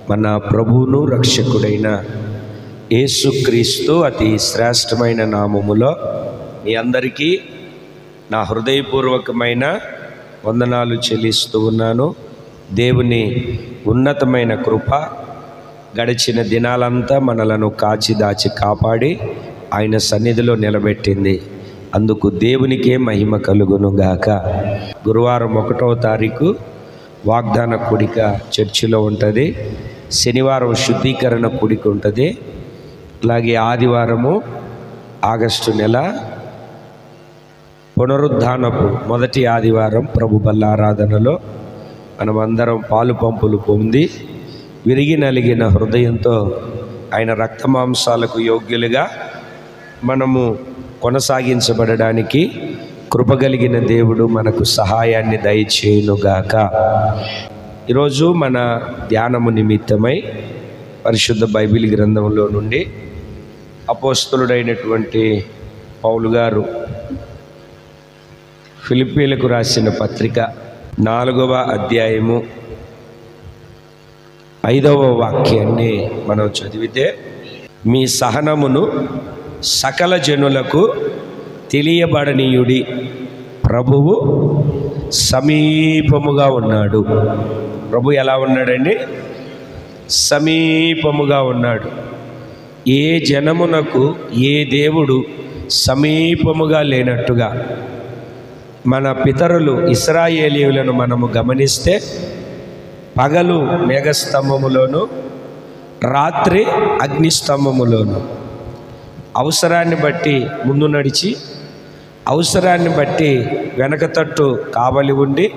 మన ప్రభువును రక్షకుడైన యేసుక్రీస్తు అతి శ్రేష్టమైన నామములో మీ అందరికీ నా హృదయపూర్వకమైన వందనాలు చెల్లిస్తూ ఉన్నాను. దేవుని ఉన్నతమైన కృప గడిచిన దినాలంతా మనలను కాచి దాచి కాపాడి ఆయన సన్నిధిలో నిలబెట్టింది. అందుకు దేవునికే మహిమ కలుగును గాక. గురువారం 1వ తారీఖు వాగ్దాన కూడిక చర్చిలో ఉంటుంది. శనివారం శుద్ధీకరణ కూడిక ఉంటుంది. అలాగే ఆదివారము ఆగస్టు నెల పునరుద్ధానపు మొదటి ఆదివారం ప్రభు బల్లారాధనలో మనమందరం పాలు పంపులు పొంది విరిగి నలిగిన హృదయంతో ఆయన రక్తమాంసాలకు యోగ్యులుగా మనము కొనసాగించబడడానికి కృపగలిగిన దేవుడు మనకు సహాయాన్ని దయచేయునుగాక. ఈరోజు మన ధ్యానము నిమిత్తమై పరిశుద్ధ బైబిల్ గ్రంథంలో నుండి అపోస్తలుడైనటువంటి పౌలు గారు ఫిలిప్పీలకు రాసిన పత్రిక 4వ అధ్యాయము 5వ వాక్యాన్ని మనం చదివితే, మీ సహనమును సకల జనులకు తెలియబడనీయుడి, ప్రభువు సమీపముగా ఉన్నాడు. ప్రభు ఎలా ఉన్నాడండి? సమీపముగా ఉన్నాడు. ఏ జనమునకు ఏ దేవుడు సమీపముగా లేనట్టుగా మన పితరులు ఇశ్రాయేలీయులను మనము గమనిస్తే పగలు మేఘస్తంభములోను రాత్రి అగ్నిస్తంభములోను అవసరాన్ని బట్టి ముందు నడిచి అవసరాన్ని బట్టి వెనక తట్టు కావలి ఉండి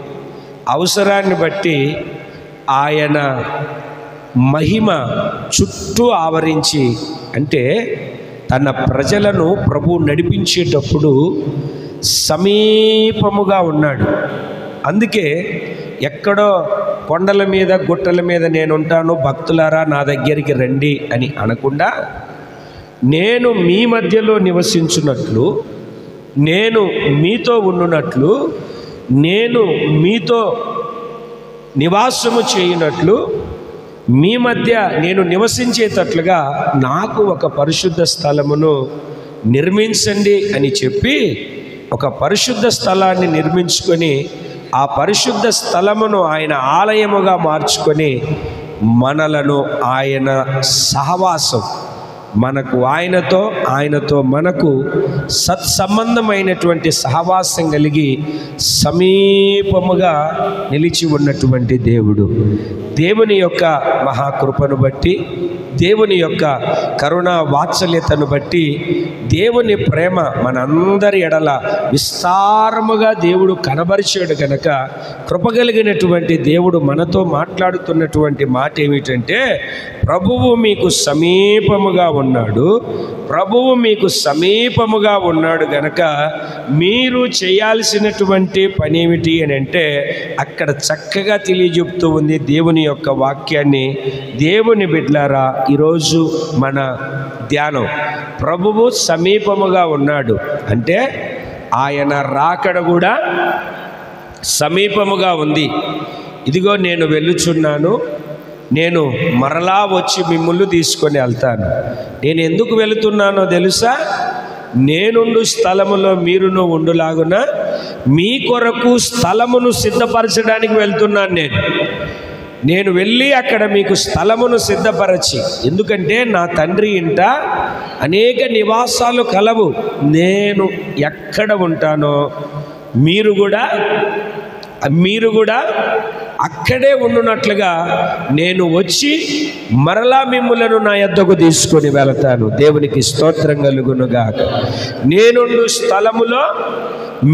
అవసరాన్ని బట్టి ఆయన మహిమ చుట్టూ ఆవరించి, అంటే తన ప్రజలను ప్రభు నడిపించేటప్పుడు సమీపముగా ఉన్నాడు. అందుకే ఎక్కడో కొండల మీద గుట్టల మీద నేనుంటాను, భక్తులారా నా దగ్గరికి రండి అని అనకుండా, నేను మీ మధ్యలో నివసించున్నట్లు, నేను మీతో ఉండునట్లు, నేను మీతో నివాసము చేయునట్లు, మీ మధ్య నేను నివసించేటట్లుగా నాకు ఒక పరిశుద్ధ స్థలమును నిర్మించండి అని చెప్పి ఒక పరిశుద్ధ స్థలాన్ని నిర్మించుకొని ఆ పరిశుద్ధ స్థలమును ఆయన ఆలయముగా మార్చుకొని మనలను ఆయన సహవాసం, మనకు ఆయనతో మనకు సత్సంబంధమైనటువంటి సహవాసం కలిగి సమీపముగా నిలిచి ఉన్నటువంటి దేవుడు. దేవుని యొక్క మహాకృపను బట్టి, దేవుని యొక్క కరుణా వాత్సల్యతను బట్టి, దేవుని ప్రేమ మనందరి ఎడల విస్తారముగా దేవుడు కనబరిచాడు కనుక కృపగలిగినటువంటి దేవుడు మనతో మాట్లాడుతున్నటువంటి మాట ఏమిటంటే, ప్రభువు మీకు సమీపముగా ఉన్నాడు, ప్రభువు మీకు సమీపముగా ఉన్నాడు గనక మీరు చేయాల్సినటువంటి పని ఏమిటి అని అంటే అక్కడ చక్కగా తెలియజెప్తూ ఉంది దేవుని యొక్క వాక్యాన్ని. దేవుని బిడ్డలారా, ఈరోజు మన ధ్యానం ప్రభువు సమీపముగా ఉన్నాడు అంటే ఆయన రాకడ కూడా సమీపముగా ఉంది. ఇదిగో నేను వెళ్ళుచున్నాను, నేను మరలా వచ్చి మిమ్మల్ని తీసుకొని వెళ్తాను. నేను ఎందుకు వెళుతున్నానో తెలుసా? నేనుండు స్థలములో మీరును ఉండులాగున మీ కొరకు స్థలమును సిద్ధపరచడానికి వెళ్తున్నాను. నేను వెళ్ళి అక్కడ మీకు స్థలమును సిద్ధపరచి, ఎందుకంటే నా తండ్రి ఇంట అనేక నివాసాలు కలవు. నేను ఎక్కడ ఉంటానో మీరు కూడా అక్కడే ఉండునట్లుగా నేను వచ్చి మరలా మిమ్ములను నా యొద్దకు తీసుకొని వెళతాను. దేవునికి స్తోత్రం కలుగునుగాక. నేనుండు స్థలములో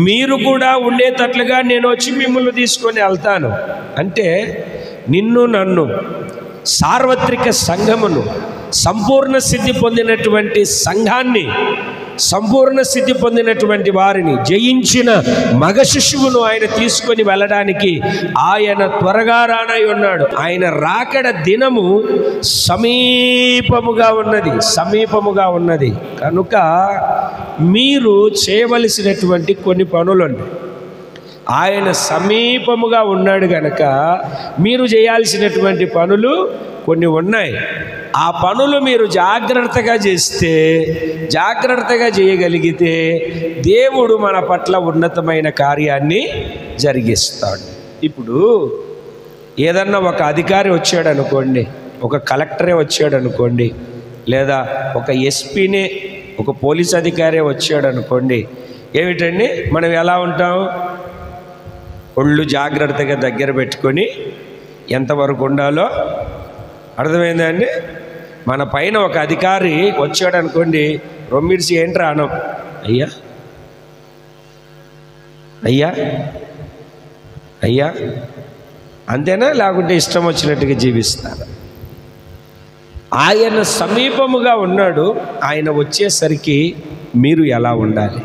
మీరు కూడా ఉండేటట్లుగా నేను వచ్చి మిమ్మల్ని తీసుకొని వెళ్తాను. అంటే నిన్ను నన్ను సార్వత్రిక సంఘమును, సంపూర్ణ సిద్ధి పొందినటువంటి సంఘాన్ని, సంపూర్ణ సిద్ధి పొందినటువంటి వారిని, జయించిన మగ శిశువును ఆయన తీసుకొని వెళ్ళడానికి ఆయన త్వరగా రానై ఉన్నాడు. ఆయన రాకడ దినము సమీపముగా ఉన్నది. కనుక మీరు చేయవలసినటువంటి కొన్ని పనులు ఆయన సమీపముగా ఉన్నాడు గనక మీరు చేయాల్సినటువంటి పనులు కొన్ని ఉన్నాయి. ఆ పనులు మీరు జాగ్రత్తగా చేస్తే, జాగ్రత్తగా చేయగలిగితే దేవుడు మన పట్ల ఉన్నతమైన కార్యాన్ని జరిగిస్తాడు. ఇప్పుడు ఏదన్నా ఒక అధికారి వచ్చాడు అనుకోండి, ఒక కలెక్టరే వచ్చాడు అనుకోండి, లేదా ఒక ఎస్పీనే, ఒక పోలీస్ అధికారే వచ్చాడు అనుకోండి, ఏమిటండి మనం ఎలా ఉంటాం? ఒళ్ళు జాగ్రత్తగా దగ్గర పెట్టుకొని ఎంతవరకు ఉండాలో అర్థమైందా అండి? మన పైన ఒక అధికారి వచ్చాడు అనుకోండి, రొమ్మిడిసి ఏంట్రా అనం, అయ్యా అయ్యా అయ్యా అంతేనా, లేకుంటే ఇష్టం వచ్చినట్టుగా జీవిస్తారు? ఆయన సమీపముగా ఉన్నాడు. ఆయన వచ్చేసరికి మీరు ఎలా ఉండాలి,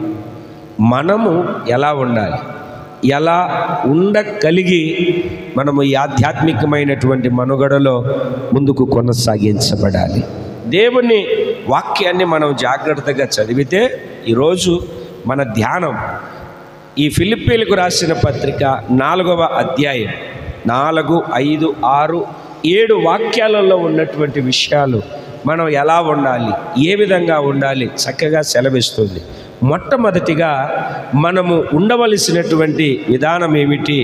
మనము ఎలా ఉండాలి, ఎలా ఉండగలిగి మనము ఈ ఆధ్యాత్మికమైనటువంటి మనుగడలో ముందుకు కొనసాగించబడాలి. దేవుని వాక్యాన్ని మనం జాగ్రత్తగా చదివితే ఈరోజు మన ధ్యానం ఈ ఫిలిప్పీలకు రాసిన పత్రిక 4వ అధ్యాయం 4, 5, 6, 7 వాక్యాలలో ఉన్నటువంటి విషయాలు మనం ఎలా ఉండాలి, ఏ విధంగా ఉండాలి చక్కగా సెలవిస్తుంది. మొట్టమొదటిగా మనము ఉండవలసినటువంటి విధానం ఏమిటి,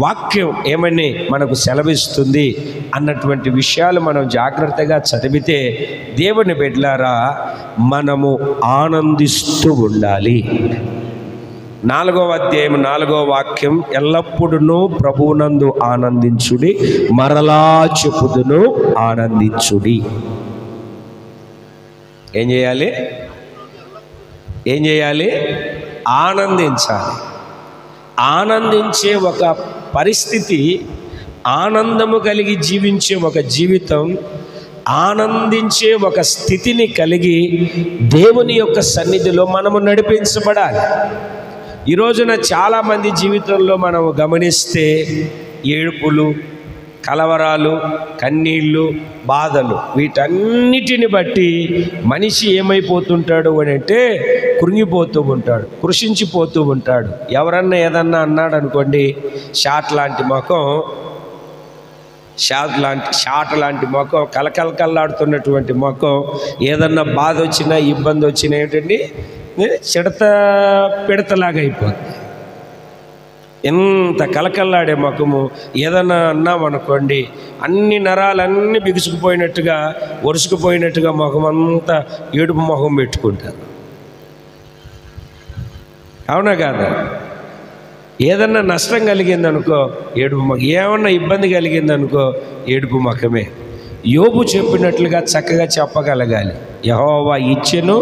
వాక్యం ఏమని మనకు సెలవిస్తుంది అన్నటువంటి విషయాలు మనం జాగ్రత్తగా చదివితే దేవుని బిడ్డలారా మనము ఆనందిస్తూ ఉండాలి. 4వ అధ్యాయం 4వ వాక్యం, ఎల్లప్పుడూ ప్రభువునందు ఆనందించుడి, మరలా చెప్పుదును ఆనందించుడి. ఏం చేయాలి? ఏం చేయాలి? ఆనందించాలి. ఆనందించే ఒక పరిస్థితి, ఆనందము కలిగి జీవించే ఒక జీవితం, ఆనందించే ఒక స్థితిని కలిగి దేవుని యొక్క సన్నిధిలో మనము నడిపించబడాలి. ఈ రోజున చాలామంది జీవితంలో మనము గమనిస్తే ఏడుపులు, కలవరాలు, కన్నీళ్ళు, బాధలు, వీటన్నిటిని బట్టి మనిషి ఏమైపోతుంటాడు అని అంటే కృంగిపోతూ ఉంటాడు, కృషించిపోతూ ఉంటాడు. ఎవరన్నా ఏదన్నా అన్నాడు అనుకోండి, షాట్ లాంటి ముఖం, కలకలకల్లాడుతున్నటువంటి ముఖం, ఏదన్నా బాధ వచ్చినా ఇబ్బంది వచ్చినా ఏంటండి పిడతలాగా అయిపోతుంది. ఎంత కలకల్లాడే ముఖము. ఏదన్నా అన్నామనుకోండి, అన్ని నరాలన్నీ బిగుసుకుపోయినట్టుగా, ఒరుసుకుపోయినట్టుగా ముఖం అంతా ఏడుపు ముఖం పెట్టుకుంటారు. అవునా కాదా? ఏదన్నా నష్టం కలిగిందనుకో ఏడుపు ముఖం, ఏమన్నా ఇబ్బంది కలిగిందనుకో ఏడుపు ముఖమే. యోబు చెప్పినట్లుగా చక్కగా చెప్పగలగాలి. యెహోవా ఇచ్చెను,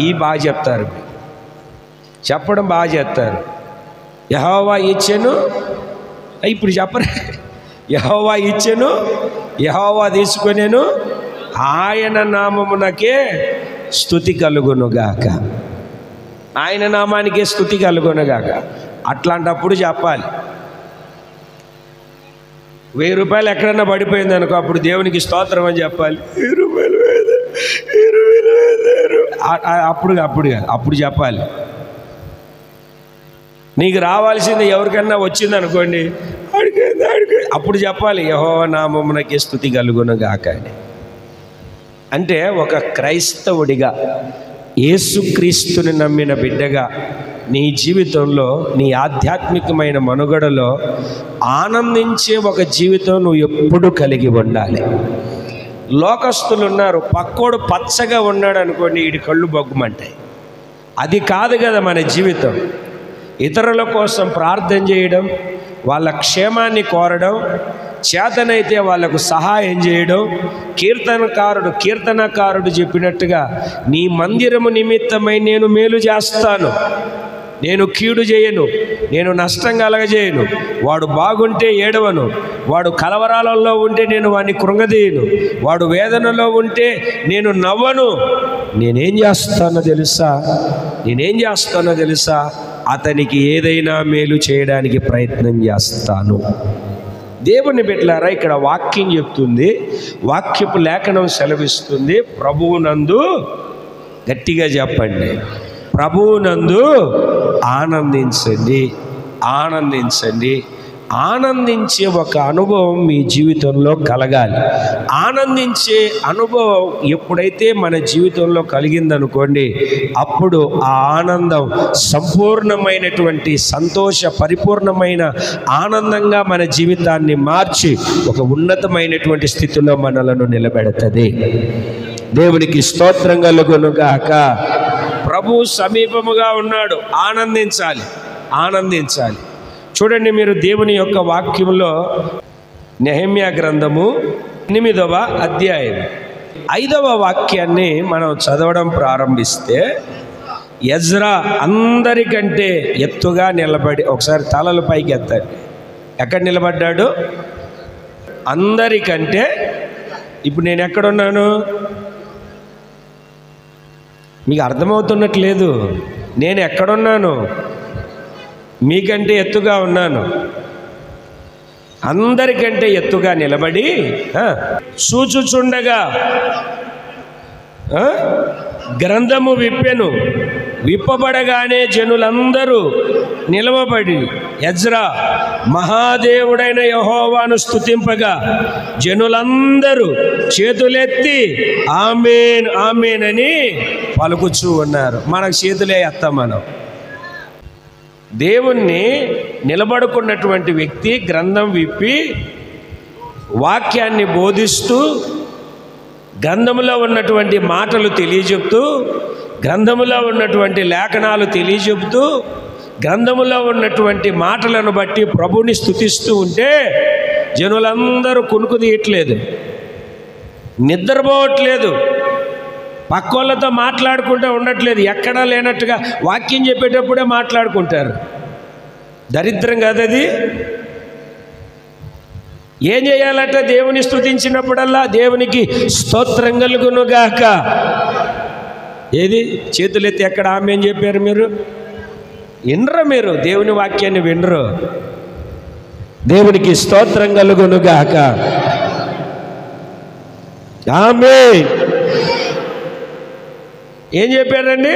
ఈ బాగా చెప్తారు, చెప్పడం బాగా చేస్తారు. యెహోవా ఇచ్చెను, ఇప్పుడు చెప్పరు. యెహోవా ఇచ్చెను, యెహోవా తీసుకొనేను, ఆయన నామమునకే స్తుతి కలుగునుగాక, ఆయన నామానికే స్తుతి కలుగునుగాక. అట్లాంటప్పుడు చెప్పాలి. 1000 రూపాయలు ఎక్కడన్నా పడిపోయింది అనుకో, అప్పుడు దేవునికి స్తోత్రం అని చెప్పాలి. 1000 రూపాయలు అప్పుడు చెప్పాలి. నీకు రావాల్సింది ఎవరికన్నా వచ్చింది అనుకోండి, అప్పుడు చెప్పాలి యెహోవా నామమునకే స్తుతి కలుగునుగాక అని. అంటే ఒక క్రైస్తవుడిగా, యేసుక్రీస్తుని నమ్మిన బిడ్డగా నీ జీవితంలో, నీ ఆధ్యాత్మికమైన మనుగడలో ఆనందించే ఒక జీవితం నువ్వు ఎప్పుడు కలిగి ఉండాలి. లోకస్తులు ఉన్నారు, పక్కోడు పచ్చగా ఉన్నాడు అనుకోండి, వీడి కళ్ళు బొగ్గుమంటాయి. అది కాదు కదా మన జీవితం. ఇతరుల కోసం ప్రార్థన చేయడం, వాళ్ళ క్షేమాన్ని కోరడం, చేతనైతే వాళ్లకు సహాయం చేయడం. కీర్తనకారుడు చెప్పినట్టుగా, నీ మందిరము నిమిత్తమై నేను మేలు చేస్తాను, నేను కీడు చేయను, నేను నష్టం కలగజేయను. వాడు బాగుంటే ఏడవను, వాడు కలవరాలలో ఉంటే నేను వాడిని కృంగదీయను, వాడు వేదనలో ఉంటే నేను నవ్వను. నేనేం చేస్తానో తెలుసా? అతనికి ఏదైనా మేలు చేయడానికి ప్రయత్నం చేస్తాను. దేవుని బిడ్డలారా, ఇక్కడ వాక్యం చెప్తుంది, వాక్యపు లేఖనం సెలవిస్తుంది, ప్రభువునందు, గట్టిగా చెప్పండి, ప్రభువునందు ఆనందించండి. ఆనందించే ఒక అనుభవం మీ జీవితంలో కలగాలి. ఆనందించే అనుభవం ఎప్పుడైతే మన జీవితంలో కలిగిందనుకోండి, అప్పుడు ఆ ఆనందం సంపూర్ణమైనటువంటి సంతోష పరిపూర్ణమైన ఆనందంగా మన జీవితాన్ని మార్చి ఒక ఉన్నతమైనటువంటి స్థితిలో మనలను నిలబెడుతుంది. దేవునికి స్తోత్రం కలుగునుగాక. ప్రభు సమీపముగా ఉన్నాడు. ఆనందించాలి, ఆనందించాలి. చూడండి, మీరు దేవుని యొక్క వాక్యంలో నెహెమ్యా గ్రంథము 8వ అధ్యాయం 5వ వాక్యాన్ని మనం చదవడం ప్రారంభిస్తే, ఎజ్రా అందరికంటే ఎత్తుగా నిలబడి, ఒకసారి తలలు పైకి ఎత్తండి. ఎక్కడ నిలబడ్డాడు? అందరికంటే. ఇప్పుడు నేను ఎక్కడున్నాను? మీకు అర్థమవుతున్నట్లేదు. నేను ఎక్కడున్నాను? మీకంటే ఎత్తుగా ఉన్నాను. అందరికంటే ఎత్తుగా నిలబడి చూచుచుండగా గ్రంథము విప్పెను. విప్పబడగానే జనులందరూ నిలవబడి ఎజ్రా మహాదేవుడైన యెహోవాను స్తుతింపగా జనులందరూ చేతులెత్తి ఆమేన్ ఆమేన్ అని పలుకుచూ ఉన్నారు. మనకు చేతులే ఎత్తాం. మనం దేవుణ్ణి నిలబడుకున్నటువంటి వ్యక్తి గ్రంథం విప్పి వాక్యాన్ని బోధిస్తూ, గ్రంథములో ఉన్నటువంటి మాటలు తెలియజెప్తూ, గ్రంథములో ఉన్నటువంటి లేఖనాలు తెలియజెప్తూ, గ్రంథములో ఉన్నటువంటి మాటలను బట్టి ప్రభుని స్తుతిస్తూ ఉంటే జనులందరూ కునుకు తీయట్లేదు, నిద్రపోవట్లేదు, పక్కోళ్ళతో మాట్లాడుకుంటూ ఉండట్లేదు, ఎక్కడా లేనట్టుగా వాక్యం చెప్పేటప్పుడే మాట్లాడుకుంటారు. దరిద్రం కాదది? ఏం చేయాలట? దేవుని స్తుతించినప్పుడల్లా దేవునికి స్తోత్రం కలుగునుగాక. ఏది? చేతులెత్తి ఎక్కడ ఆమేన్ చెప్పారు? మీరు వినరు, మీరు దేవుని వాక్యాన్ని వినరు. దేవునికి స్తోత్రం కలుగునుగాక. ఆమేన్. ఏం చెప్పారండి?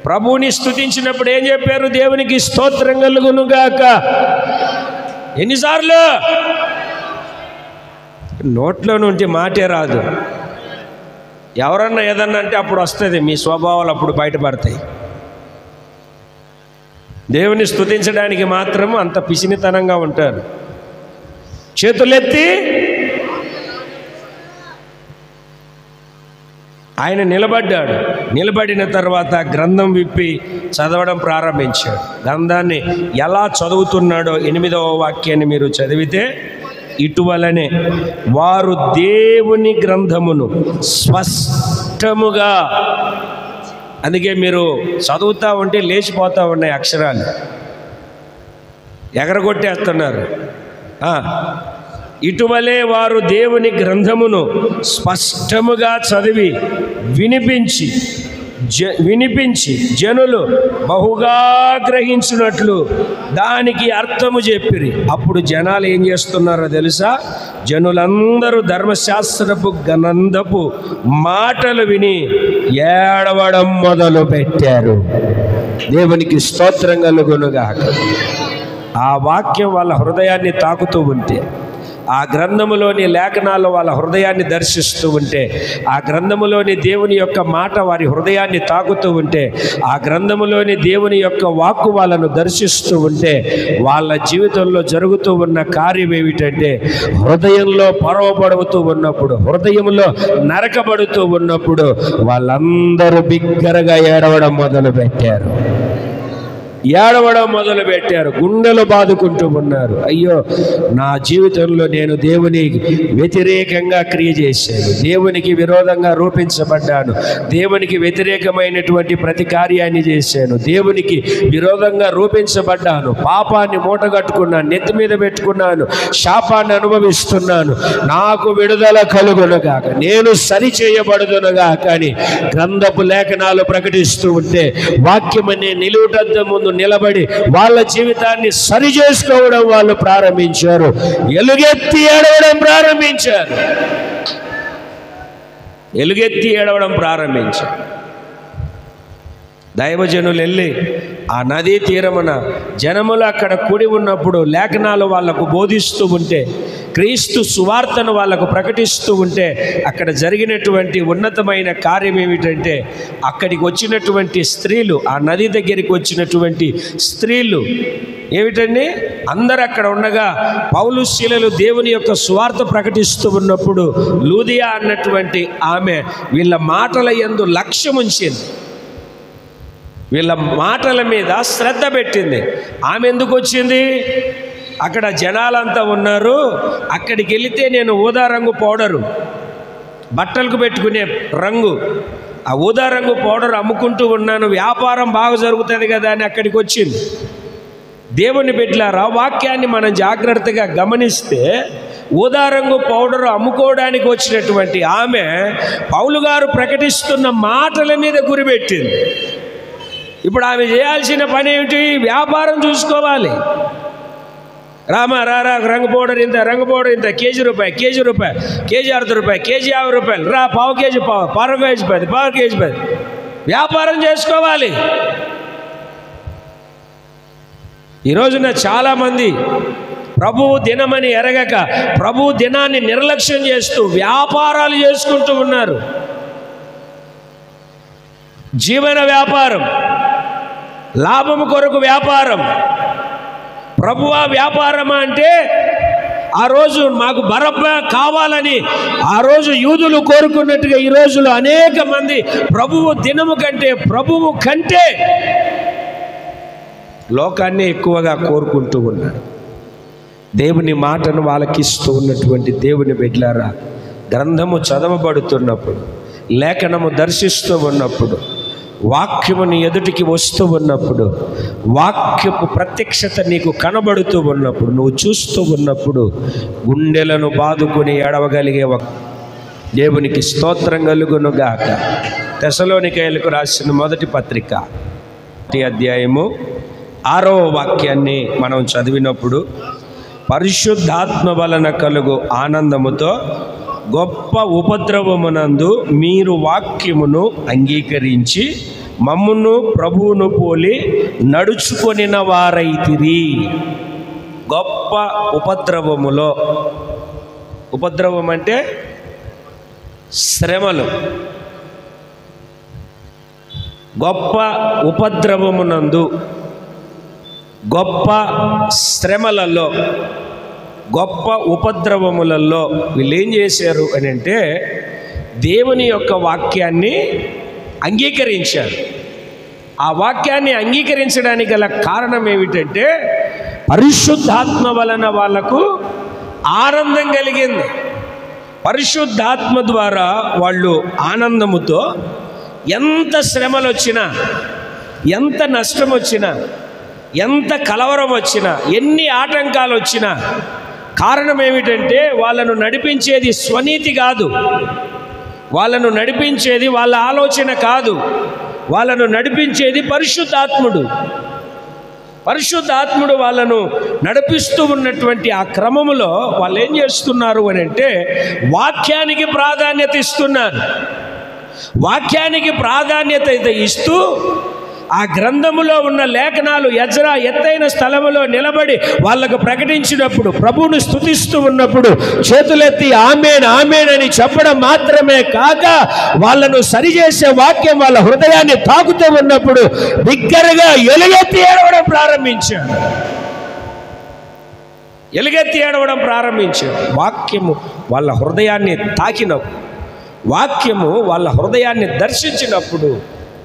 ప్రభువుని స్తుతించినప్పుడు ఏం చెప్పారు? దేవునికి స్తోత్రం కలుగునుగాక. ఎన్నిసార్లు? నోట్లో నుండి మాటే రాదు. ఎవరన్నా ఏదన్నా అంటే అప్పుడు వస్తుంది, మీ స్వభావాలు అప్పుడు బయటపడతాయి. దేవుని స్తుతించడానికి మాత్రం అంత పిసినితనంగా ఉంటారు. చేతులెత్తి ఆయన నిలబడ్డాడు. నిలబడిన తర్వాత గ్రంథం విప్పి చదవడం ప్రారంభించాడు. గ్రంథాన్ని ఎలా చదువుతున్నాడో 8వ వాక్యాన్ని మీరు చదివితే, ఇటువలనే వారు దేవుని గ్రంథమును స్పష్టముగా, అందుకే మీరు చదువుతూ ఉంటే లేచిపోతూ ఉన్నాయి అక్షరాలు, ఎగరగొట్టేస్తున్నారు. ఇటువలే వారు దేవుని గ్రంథమును స్పష్టముగా చదివి వినిపించి జనులు బహుగా గ్రహించినట్లు దానికి అర్థము చెప్పిరి. అప్పుడు జనాలు ఏం చేస్తున్నారో తెలుసా? జనులందరూ ధర్మశాస్త్రపు గ్రంథపు మాటలు విని ఏడవడం మొదలు పెట్టారు. దేవునికి స్తోత్రం కలుగునుగాక. ఆ వాక్యం వాళ్ళ హృదయాన్ని తాకుతూ ఉంటే, ఆ గ్రంథములోని లేఖనాలు వాళ్ళ హృదయాన్ని దర్శిస్తూ ఉంటే, ఆ గ్రంథములోని దేవుని యొక్క మాట వారి హృదయాన్ని తాకుతూ ఉంటే, ఆ గ్రంథములోని దేవుని యొక్క వాక్కు వాళ్ళను దర్శిస్తూ ఉంటే, వాళ్ళ జీవితంలో జరుగుతూ ఉన్న కార్యం ఏమిటంటే, హృదయంలో పరవబడుతూ ఉన్నప్పుడు, హృదయంలో నరకబడుతూ ఉన్నప్పుడు వాళ్ళందరూ బిగ్గరగా ఏడవడం మొదలుపెట్టారు. గుండెలు బాదుకుంటూ ఉన్నారు. అయ్యో, నా జీవితంలో నేను దేవునికి వ్యతిరేకంగా క్రియ చేశాను, దేవునికి విరోధంగా రూపించబడ్డాను, దేవునికి వ్యతిరేకమైనటువంటి ప్రతి కార్యాన్ని చేశాను, దేవునికి విరోధంగా రూపించబడ్డాను, పాపాన్ని మూటగట్టుకున్నాను, నెత్తి మీద పెట్టుకున్నాను, శాపాన్ని అనుభవిస్తున్నాను, నాకు విడుదల కలుగునుగాక, నేను సరి చేయబడుదునుగా. కానీ గ్రంథపు లేఖనాలు ప్రకటిస్తూ ఉంటే వాక్యమనే నిలువుటద్దం ముందు నిలబడి వాళ్ళ జీవితాన్ని సరి చేసుకోవడం వాళ్ళు ప్రారంభించారు. ఎలుగెత్తి ఏడవడం ప్రారంభించారు. దైవజనులు వెళ్ళి ఆ నదీ తీరమున జనములు అక్కడ కూడి ఉన్నప్పుడు లేఖనాలు వాళ్లకు బోధిస్తూ ఉంటే, క్రీస్తు సువార్తను వాళ్లకు ప్రకటిస్తూ ఉంటే అక్కడ జరిగినటువంటి ఉన్నతమైన కార్యం ఏమిటంటే, అక్కడికి వచ్చినటువంటి స్త్రీలు, ఆ నది దగ్గరికి వచ్చినటువంటి స్త్రీలు ఏమిటండి, అందరూ అక్కడ ఉండగా పౌలు శీలలు దేవుని యొక్క సువార్త ప్రకటిస్తూ ఉన్నప్పుడు లూదియా అన్నటువంటి ఆమె వీళ్ళ మాటల యందు లక్ష్యం ఉంచింది, వీళ్ళ మాటల మీద శ్రద్ధ పెట్టింది. ఆమె ఎందుకు వచ్చింది? అక్కడ జనాలంతా ఉన్నారు, అక్కడికి వెళితే నేను ఊదా రంగు పౌడరు, బట్టలకు పెట్టుకునే రంగు, ఆ ఊదా రంగు పౌడర్ అమ్ముకుంటూ ఉన్నాను, వ్యాపారం బాగా జరుగుతుంది కదా అని అక్కడికి వచ్చింది. దేవుని బిడ్డలారా, వాక్యాన్ని మనం జాగ్రత్తగా గమనిస్తే ఊదా రంగు పౌడర్ అమ్ముకోవడానికి వచ్చినటువంటి ఆమె పౌలు గారు ప్రకటిస్తున్న మాటల మీద గురిపెట్టింది. ఇప్పుడు ఆమె చేయాల్సిన పని ఏమిటి? వ్యాపారం చూసుకోవాలి. రామా రా రంగు పౌడర్ ఇంత, రంగు పౌడర్ ఇంత, కేజీ రూపాయి, కేజీ రూపాయి, కేజీ 60 రూపాయలు, కేజీ 50 రూపాయలు, రా పావు కేజీ, పావు కేజీ 10, పావు కేజీ 10, వ్యాపారం చేసుకోవాలి. ఈ రోజున చాలామంది ప్రభువు దినమని ఎరగక ప్రభువు దినాన్ని నిర్లక్ష్యం చేస్తూ వ్యాపారాలు చేసుకుంటూ ఉన్నారు. జీవన వ్యాపారం, లాభము కొరకు వ్యాపారం. ప్రభువా వ్యాపారమా అంటే ఆ రోజు మాకు బరబ్బా కావాలని ఆ రోజు యూదులు కోరుకున్నట్టుగా ఈ రోజులో అనేక మంది ప్రభువు దినము కంటే, ప్రభువు కంటే లోకాన్ని ఎక్కువగా కోరుకుంటూ ఉన్నారు. దేవుని మాటను వాళ్ళకిస్తూ ఉన్నటువంటి దేవుని బిడ్డలారా, గ్రంథము చదవబడుతున్నప్పుడు, లేఖనము దర్శిస్తూ ఉన్నప్పుడు, వాక్యము నీ ఎదుటికి వస్తూ ఉన్నప్పుడు, వాక్యపు ప్రత్యక్షత నీకు కనబడుతూ ఉన్నప్పుడు, నువ్వు చూస్తూ ఉన్నప్పుడు గుండెలను బాదుకుని ఏడవగలిగే దేవునికి స్తోత్రం కలుగును గాక. తెసలోనికైలకు రాసిన మొదటి పత్రిక 1వ అధ్యాయము 6వ వాక్యాన్ని మనం చదివినప్పుడు, పరిశుద్ధాత్మ వలన కలుగు ఆనందముతో గొప్ప ఉపద్రవమునందు మీరు వాక్యమును అంగీకరించి మమ్మును ప్రభువును పోలి నడుచుకొనిన వారైతిరి. గొప్ప ఉపద్రవములో, ఉపద్రవం అంటే శ్రమలు, గొప్ప ఉపద్రవమునందు, గొప్ప శ్రమలలో, గొప్ప ఉపద్రవములలో వీళ్ళు ఏం చేశారు అని అంటే దేవుని యొక్క వాక్యాన్ని అంగీకరించారు. ఆ వాక్యాన్ని అంగీకరించడానికి గల కారణం ఏమిటంటే పరిశుద్ధాత్మ వలన వాళ్లకు ఆనందం కలిగింది. పరిశుద్ధాత్మ ద్వారా వాళ్ళు ఆనందముతో ఎంత శ్రమలు వచ్చినా, ఎంత నష్టం వచ్చినా, ఎంత కలవరం వచ్చినా, ఎన్ని ఆటంకాలు వచ్చినా, కారణం ఏమిటంటే వాళ్ళను నడిపించేది స్వనీతి కాదు, వాళ్ళను నడిపించేది వాళ్ళ ఆలోచన కాదు, వాళ్ళను నడిపించేది పరిశుద్ధాత్ముడు. పరిశుద్ధాత్ముడు వాళ్ళను నడిపిస్తూ ఉన్నటువంటి ఆ క్రమములో వాళ్ళు ఏం చేస్తున్నారు అని అంటే వాక్యానికి ప్రాధాన్యత ఇస్తున్నారు. వాక్యానికి ప్రాధాన్యత ఇస్తూ ఆ గ్రంథములో ఉన్న లేఖనాలు ఎజ్రా ఎత్తైన స్థలములో నిలబడి వాళ్ళకు ప్రకటించినప్పుడు, ప్రభువును స్తుతిస్తూ ఉన్నప్పుడు చేతులెత్తి ఆమేన్ ఆమేన్ అని చెప్పడం మాత్రమే కాక వాళ్ళను సరిచేసే వాక్యం వాళ్ళ హృదయాన్ని తాకుతూ ఉన్నప్పుడు బిగ్గరగా ఎలుగెత్తి ఏడవడం ప్రారంభించారు. ఎలుగెత్తి ఏడవడం ప్రారంభించారు. వాక్యము వాళ్ళ హృదయాన్ని తాకినప్పుడు, వాక్యము వాళ్ళ హృదయాన్ని దర్శించినప్పుడు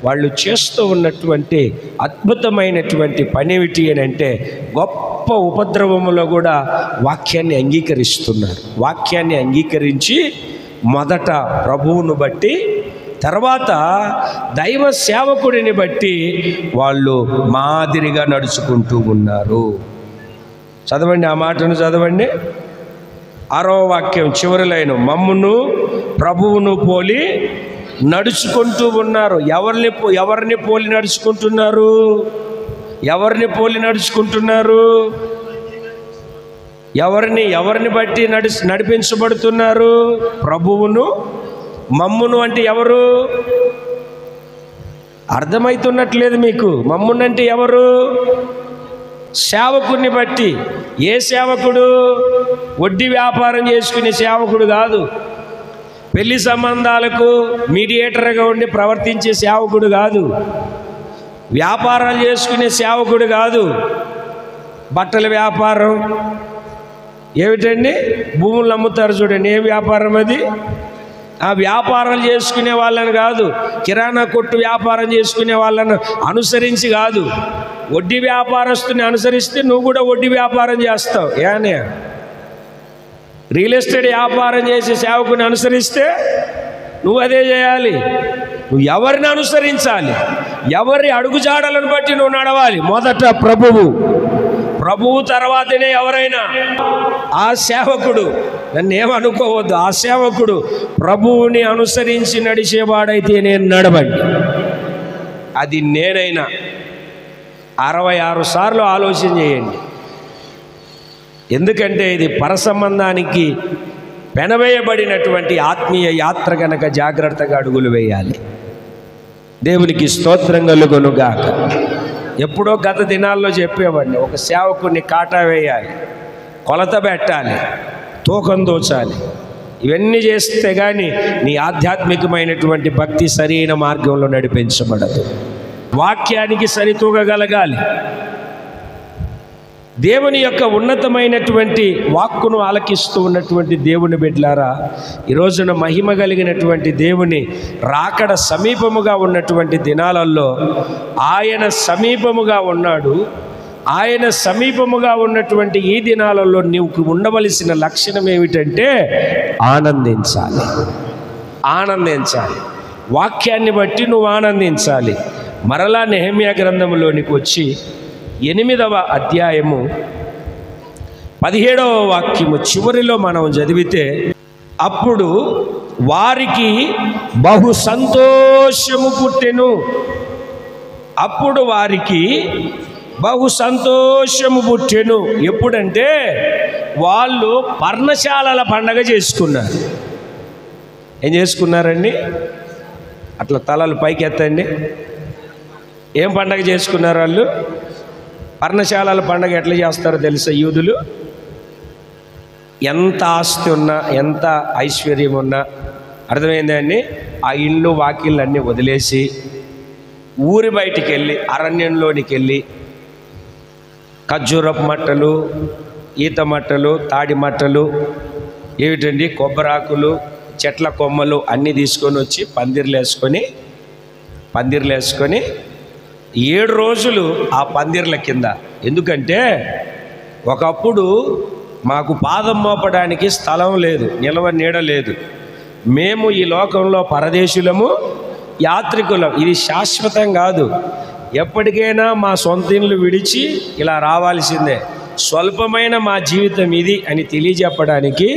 వాళ్ళు చేస్తూ ఉన్నటువంటి అద్భుతమైనటువంటి పని ఏమిటి అని అంటే గొప్ప ఉపద్రవములో కూడా వాక్యాన్ని అంగీకరిస్తున్నారు. వాక్యాన్ని అంగీకరించి మొదట ప్రభువును బట్టి, తర్వాత దైవ సేవకుడిని బట్టి వాళ్ళు మాదిరిగా నడుచుకుంటూ ఉన్నారు. చదవండి, ఆ మాటను చదవండి. 6వ వాక్యం చివరి లైను, మమ్మును ప్రభువును పోలి నడుచుకుంటూ ఉన్నారు. ఎవరిని పోలి నడుచుకుంటున్నారు? ఎవరిని పోలి నడుచుకుంటున్నారు? ఎవరిని బట్టి నడిపించబడుతున్నారు? ప్రభువును. మమ్మును అంటే ఎవరు? అర్థమవుతున్నట్లేదు మీకు. మమ్మునంటే ఎవరు? సేవకుడిని బట్టి. ఏ సేవకుడు? వడ్డీ వ్యాపారం చేసుకునే సేవకుడు కాదు. పెళ్లి సంబంధాలకు మీడియేటర్గా ఉండి ప్రవర్తించే సేవకుడు కాదు. వ్యాపారాలు చేసుకునే సేవకుడు కాదు. బట్టల వ్యాపారం ఏమిటండి? భూములు అమ్ముతారు చూడండి, ఏ వ్యాపారం అది? ఆ వ్యాపారాలు చేసుకునే వాళ్ళని కాదు, కిరాణా కొట్టు వ్యాపారం చేసుకునే వాళ్ళను అనుసరించి కాదు. వడ్డీ వ్యాపారస్తుని అనుసరిస్తే నువ్వు కూడా వడ్డీ వ్యాపారం చేస్తావు. ఏనే రియల్ ఎస్టేట్ వ్యాపారం చేసే సేవకుని అనుసరిస్తే నువ్వు అదే చేయాలి. నువ్వు ఎవరిని అనుసరించాలి? ఎవరి అడుగుజాడలను బట్టి నువ్వు నడవాలి. మొదట ప్రభువు తర్వాతనే ఎవరైనా. ఆ సేవకుడు, నన్ను ఏమనుకోవద్దు, ఆ సేవకుడు ప్రభువుని అనుసరించి నడిచేవాడైతే నేను నడవండి. అది నేనైనా 66 సార్లు ఆలోచన చేయండి. ఎందుకంటే ఇది పరసంబంధానికి పెనవేయబడినటువంటి ఆత్మీయ యాత్ర కనుక జాగ్రత్తగా అడుగులు వేయాలి. దేవునికి స్తోత్రం కలుగునుగాక. ఎప్పుడో గత దినాల్లో చెప్పేవాడిని, ఒక సేవకుని కాటా వేయాలి, కొలత పెట్టాలి, తూకం దోచాలి. ఇవన్నీ చేస్తే కానీ నీ ఆధ్యాత్మికమైనటువంటి భక్తి సరైన మార్గంలో నడిపించబడదు. వాక్యానికి సరితూగగలగాలి. దేవుని యొక్క ఉన్నతమైనటువంటి వాక్కును ఆలకిస్తూ ఉన్నటువంటి దేవుని బిడ్డలారా, ఈ రోజున మహిమ కలిగినటువంటి దేవుని రాకడ సమీపముగా ఉన్నటువంటి దినాలలో ఆయన సమీపముగా ఉన్నాడు. ఆయన సమీపముగా ఉన్నటువంటి ఈ దినాలలో నీకు ఉండవలసిన లక్షణం ఏమిటంటే ఆనందించాలి. వాక్యాన్ని బట్టి నువ్వు ఆనందించాలి. మరలా నెహెమ్యా గ్రంథంలోనికి వచ్చి 8వ అధ్యాయము 17వ వాక్యము చివరిలో మనం చదివితే, అప్పుడు వారికి బహు సంతోషము పుట్టెను. అప్పుడు వారికి బహు సంతోషము పుట్టెను. ఎప్పుడంటే వాళ్ళు పర్ణశాలల పండగ చేసుకున్నారు. ఏం చేసుకున్నారండి? అట్లా తలలు పైకి ఎత్తండి. ఏం పండగ చేసుకున్నారు వాళ్ళు? పర్ణశాలల పండగ ఎట్లా చేస్తారో తెలుసా? యూదులు ఎంత ఆస్తి ఉన్నా, ఎంత ఐశ్వర్యం ఉన్నా, అర్థమైందండి, ఆ ఇళ్ళు వాకిళ్ళు అన్నీ వదిలేసి ఊరి బయటికి వెళ్ళి, అరణ్యంలోనికి వెళ్ళి ఖర్జూరపు మట్టలు, ఈత మట్టలు, తాడి మట్టలు, ఏమిటండి కొబ్బరాకులు, చెట్ల కొమ్మలు అన్నీ తీసుకొని వచ్చి పందిర్లు వేసుకొని 7 రోజులు ఆ పందిర్ల కింద. ఎందుకంటే ఒకప్పుడు మాకు పాదం మోపడానికి స్థలం లేదు, నిలవ నీడ లేదు. మేము ఈ లోకంలో పరదేశులము, యాత్రికులం. ఇది శాశ్వతం కాదు. ఎప్పటికైనా మా సొంత ఇల్లు విడిచి ఇలా రావాల్సిందే. స్వల్పమైన మా జీవితం ఇది అని తెలియజెప్పడానికి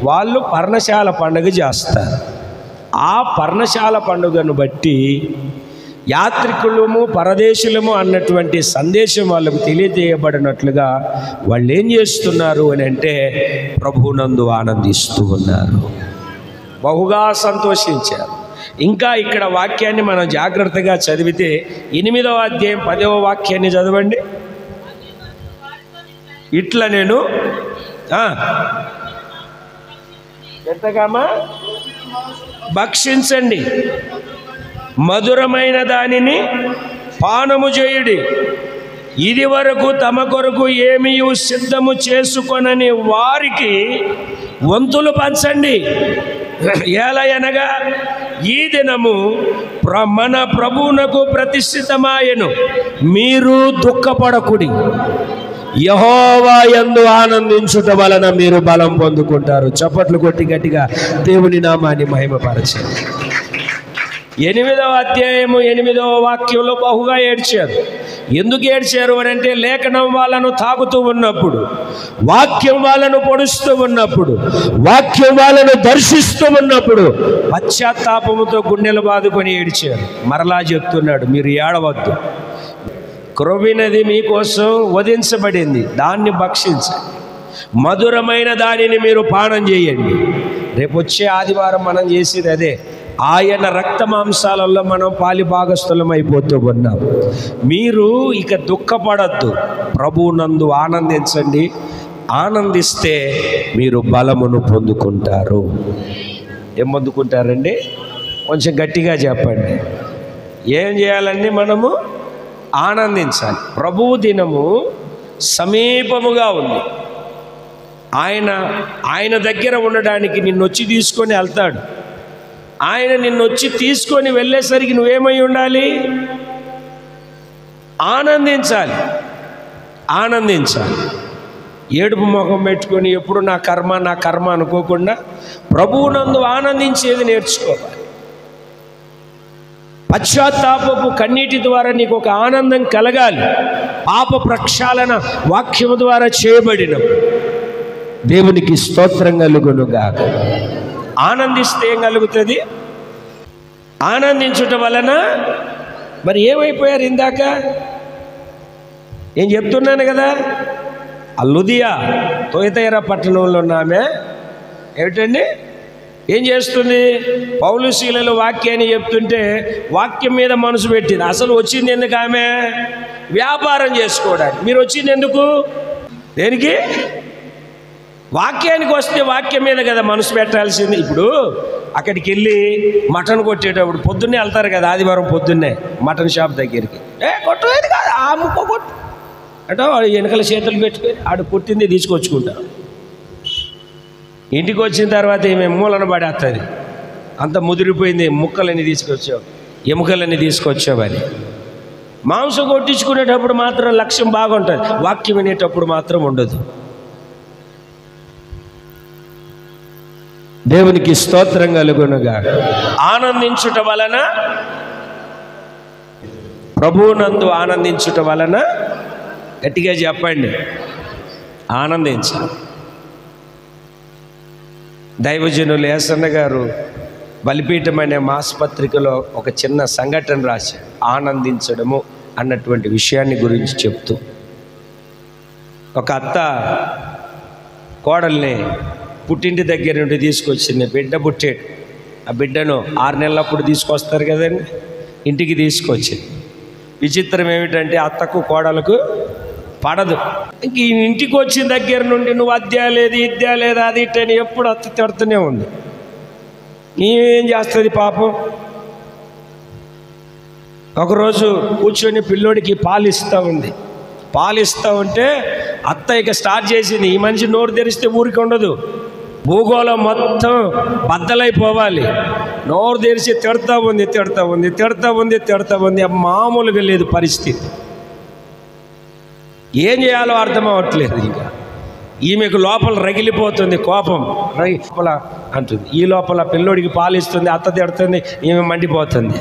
వాళ్ళు పర్ణశాల పండుగ చేస్తారు. ఆ పర్ణశాల పండుగను బట్టి యాత్రికులము, పరదేశులము అన్నటువంటి సందేశం వాళ్ళకు తెలియజేయబడినట్లుగా వాళ్ళు ఏం చేస్తున్నారు అని అంటే ప్రభువునందు ఆనందిస్తూ ఉన్నారు, బహుగా సంతోషించారు. ఇంకా ఇక్కడ వాక్యాన్ని మనం జాగ్రత్తగా చదివితే 8వ అధ్యాయం 10వ వాక్యాన్ని చదవండి. ఇట్లా నేను ఎంతగామా భక్షించండి, మధురమైన దానిని పానము చేయుడి, ఇది వరకు తమ కొరకు ఏమీ సిద్ధము చేసుకొనని వారికి వంతులు పంచండి. ఏలయనగా ఈ దినము మన ప్రభువునకు ప్రతిష్ఠితమాయెను, మీరు దుఃఖపడకుడి, యెహోవా యందు ఆనందించుట వలన మీరు బలం పొందుకుంటారు. చప్పట్లు కొట్టి గట్టిగా దేవుని నామాన్ని మహిమపరచండి. 8వ అధ్యాయము 8వ వాక్యంలో బహుగా ఏడ్చారు. ఎందుకు ఏడ్చారు అని అంటే లేఖనం వాళ్ళను తాకుతూ ఉన్నప్పుడు, వాక్యం వాళ్ళను పొడుస్తూ ఉన్నప్పుడు, వాక్యం వాళ్ళను దర్శిస్తూ ఉన్నప్పుడు పశ్చాత్తాపముతో గుండెలు బాదుకొని ఏడ్చారు. మరలా చెప్తున్నాడు, మీరు ఏడవద్దు, క్రొవ్వినది మీకోసం వధించబడింది, దాన్ని భక్షించండి, మధురమైన దానిని మీరు పానం చేయండి. రేపు వచ్చే ఆదివారం మనం చేసేది అదే. ఆయన రక్త మాంసాలలో మనం పాలిభాగస్థులం అయిపోతూ ఉన్నాం. మీరు ఇక దుఃఖపడద్దు, ప్రభువునందు ఆనందించండి. ఆనందిస్తే మీరు బలమును పొందుకుంటారు. ఏం పొందుకుంటారండి? కొంచెం గట్టిగా చెప్పండి. ఏం చేయాలండి? మనము ఆనందించాలి. ప్రభువు దినము సమీపముగా ఉంది. ఆయన దగ్గర ఉండడానికి నిన్నొచ్చి తీసుకొని వెళ్తాడు. ఆయన నిన్నొచ్చి తీసుకొని వెళ్ళేసరికి నువ్వేమై ఉండాలి? ఆనందించాలి. ఆనందించాలి. ఏడుపు ముఖం పెట్టుకొని ఎప్పుడు నా కర్మ అనుకోకుండా ప్రభువునందు ఆనందించేది నేర్చుకోవాలి. పశ్చాత్తాపపు కన్నీటి ద్వారా నీకు ఒక ఆనందం కలగాలి. పాప ప్రక్షాళన వాక్యము ద్వారా చేయబడిన దేవునికి స్తోత్రం కలుగునుగాక. ఆనందిస్తే ఏం కలుగుతుంది? ఆనందించుట వలన మరి ఏమైపోయారు? ఇందాక నేను చెప్తున్నాను కదా, లుదియా తొయతైరా పట్టణంలో ఉన్న ఆమె ఏమిటండి ఏం చేస్తుంది? పౌలు శీలలో వాక్యాన్ని చెప్తుంటే వాక్యం మీద మనసు పెట్టింది. అసలు వచ్చింది ఎందుకు? ఆమె వ్యాపారం చేసుకోవడానికి. మీరు వచ్చింది ఎందుకు? దేనికి? వాక్యానికి వస్తే వాక్యం మీద కదా మనసు పెట్టాల్సింది. ఇప్పుడు అక్కడికి వెళ్ళి మటన్ కొట్టేటప్పుడు పొద్దున్నే వెళ్తారు కదా, ఆదివారం పొద్దున్నే మటన్ షాప్ దగ్గరికి. కొట్టలేదు కాదు, ఆ ముక్క కొట్టు అంటే వాడు వెనకల చేతులు పెట్టుకొని ఆడు కొట్టింది తీసుకొచ్చుకుంటారు. ఇంటికి వచ్చిన తర్వాత ఏమే మూలన పడేస్తుంది, అంత ముదిరిపోయింది, ముక్కలన్నీ తీసుకొచ్చావు, ఎముకలన్నీ తీసుకొచ్చావని. మాంసం కొట్టించుకునేటప్పుడు మాత్రం లక్ష్యం బాగుంటుంది, వాక్యం వినేటప్పుడు మాత్రం ఉండదు. దేవునికి స్తోత్రం కలుగునుగా. ఆనందించుట వలన, ప్రభువునందు ఆనందించుట వలన, గట్టిగా చెప్పండి, ఆనందించాలి. దైవజనులు ఏసన్న గారు బలిపీఠం అనే మాసపత్రికలో ఒక చిన్న సంఘటన రాశారు, ఆనందించడము అన్నటువంటి విషయాన్ని గురించి చెప్తూ. ఒక అత్త కోడల్ని పుట్టింటి దగ్గర నుండి తీసుకొచ్చింది. బిడ్డ పుట్టాడు. ఆ బిడ్డను 6 నెలలప్పుడు తీసుకొస్తారు కదండి, ఇంటికి తీసుకొచ్చింది. విచిత్రం ఏమిటంటే అత్తకు కోడలకు పడదు. ఇంక ఇంటికి వచ్చిన దగ్గర నుండి నువ్వు అద్యా లేదు, ఇద్యా లేదు, అది ఇట్టని ఎప్పుడు అత్త తిడుతూనే ఉంది. ఏం చేస్తుంది పాపం? ఒకరోజు కూర్చొని పిల్లోడికి పాలిస్తూ ఉంది. పాలిస్తూ ఉంటే అత్త ఇక స్టార్ట్ చేసింది, ఈ మనిషి నోరు తెరిస్తే ఊరికి ఉండదు, భూగోళం మొత్తం బద్దలైపోవాలి. నోరు తెరిచి తిడతా ఉంది. మామూలుగా లేదు పరిస్థితి. ఏం చేయాలో అర్థం అవ్వట్లేదు. ఇంకా ఈమెకు లోపల రగిలిపోతుంది, కోపం లోపల అంటుంది. ఈ లోపల పిల్లోడికి పాలిస్తుంది, అత్త తిడుతుంది, ఈమె మండిపోతుంది.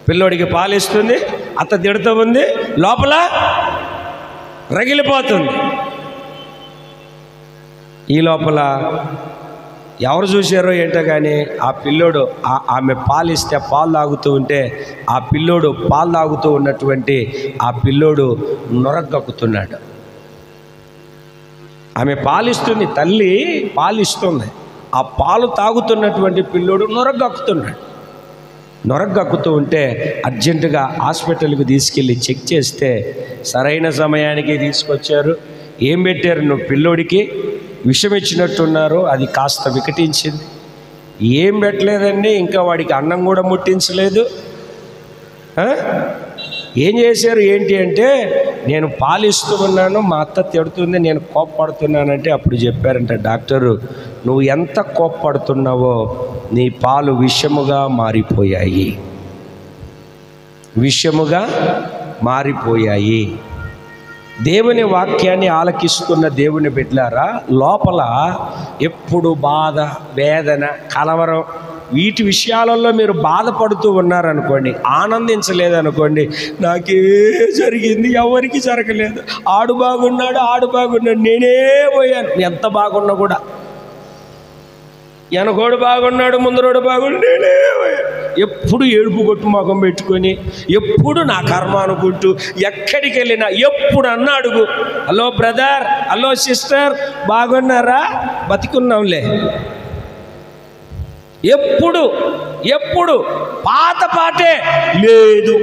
పిల్లోడికి పాలిస్తుంది, అత్త తిడుతూ ఉంది, లోపల రగిలిపోతుంది. ఈ లోపల ఎవరు చూశారో ఏంటో కానీ ఆ పిల్లోడు ఆమె పాలిస్తే పాలు తాగుతూ ఉంటే ఆ పిల్లోడు పాలు తాగుతూ ఉన్నటువంటి ఆ పిల్లోడు నొరగక్కుతున్నాడు. ఆమె పాలిస్తుంది, తల్లి పాలిస్తుంది, ఆ పాలు తాగుతున్నటువంటి పిల్లోడు నొరగక్కుతూ ఉంటే అర్జెంటుగా హాస్పిటల్కి తీసుకెళ్ళి చెక్ చేస్తే సరైన సమయానికి తీసుకొచ్చారు. ఏం పెట్టారు? నువ్వు పిల్లోడికి విషం ఇచ్చినట్టున్నారు, అది కాస్త వికటించింది. ఏం పెట్టలేదండి, ఇంకా వాడికి అన్నం కూడా ముట్టించలేదు. ఏం చేశారు ఏంటి అంటే, నేను పాలిస్తూ ఉన్నాను, మా అత్త తిడుతుంది, నేను కోప్పడుతున్నానంటే అప్పుడు చెప్పారంట డాక్టరు, నువ్వు ఎంత కోప్పడుతున్నావో నీ పాలు విషముగా మారిపోయాయి. దేవుని వాక్యాన్ని ఆలకిస్తున్న దేవుని బిడ్డలారా, లోపల ఎప్పుడు బాధ, వేదన, కలవరం, వీటి విషయాలలో మీరు బాధపడుతూ ఉన్నారనుకోండి, ఆనందించలేదనుకోండి, నాకే జరిగింది, ఎవరికి జరగలేదు, ఆడు బాగున్నాడు, నేనే పోయాను. ఎంత బాగున్నా కూడా, వెనకోడు బాగున్నాడు, ముందరోడు బాగున్నాడు, నేనే పోయాను. ఎప్పుడు ఏడుపు కొట్టు ముఖం పెట్టుకొని, ఎప్పుడు నా కర్మ అనుకుంటూ, ఎక్కడికి వెళ్ళినా ఎప్పుడన్నా అడుగు, హలో బ్రదర్, హలో సిస్టర్, బాగున్నారా? బతికున్నాంలే. ఎప్పుడు ఎప్పుడు పాత పాటే లేదు.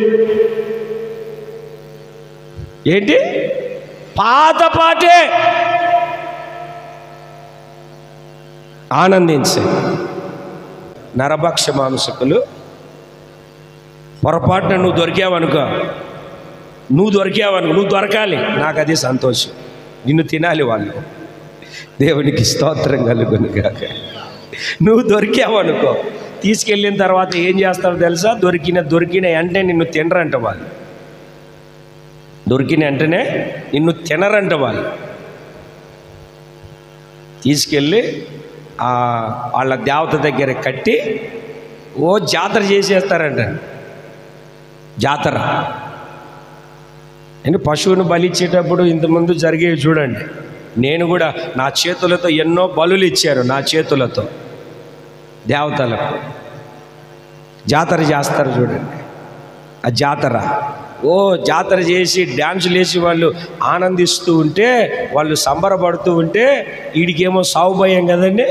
ఏంటి? పాత పాటే. ఆనందించే నరభక్ష మాంసకులు పొరపాటున నువ్వు దొరికావనుకో, నువ్వు దొరకాలి, నాకు అది సంతోషం. నిన్ను తినాలి వాళ్ళు. దేవునికి స్తోత్రం కలుగును గాక. నువ్వు దొరికావనుకో, తీసుకెళ్ళిన తర్వాత ఏం చేస్తారో తెలుసా? దొరికిన వెంటనే నిన్ను తినరంట వాళ్ళు. దొరికిన వెంటనే నిన్ను తినరంట వాళ్ళు. తీసుకెళ్ళి వాళ్ళ దేవత దగ్గర కట్టి జాతర చేసేస్తారంట. జాతర అంటే పశువును బలిచ్చేటప్పుడు ఇంతకుముందు జరిగేవి చూడండి. నేను కూడా నా చేతులతో ఎన్నో బలులు ఇచ్చారు. నా చేతులతో దేవతలకు జాతర చేస్తారు చూడండి. ఆ జాతర చేసి డ్యాన్సులు వేసి వాళ్ళు ఆనందిస్తూ ఉంటే, వాళ్ళు సంబరపడుతూ ఉంటే, వీడికేమో సాగు భయం కదండి.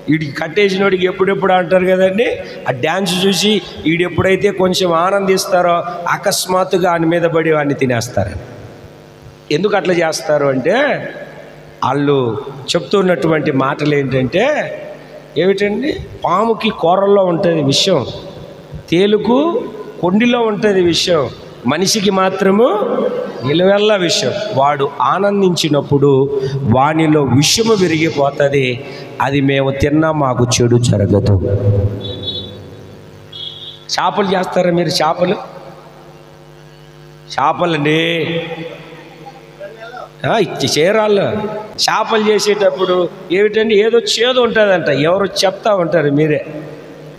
వీడికి కట్టేసినోడికి ఎప్పుడెప్పుడు అంటారు కదండి. ఆ డ్యాన్స్ చూసి వీడు ఎప్పుడైతే కొంచెం ఆనందిస్తారో అకస్మాత్తుగా ఆయన మీద పడి వాడిని తినేస్తారు. ఎందుకు అట్లా చేస్తారు అంటే, వాళ్ళు చెప్తున్నటువంటి మాటలు ఏంటంటే, ఏమిటండి, పాముకి కూరల్లో ఉంటుంది విషయం, తేలుకు కొండిలో ఉంటుంది విషయం, మనిషికి మాత్రము నిలువెల్ల విషయం. వాడు ఆనందించినప్పుడు వానిలో విషము విరిగిపోతుంది. అది మేము తిన్నా మాకు చెడు జరగదు. చేపలు చేస్తారా మీరు? చేపలండి చేరాళ్ళు చేపలు చేసేటప్పుడు ఏమిటండి, ఏదో చేదు ఉంటుందంట. ఎవరు చెప్తా ఉంటారు, మీరే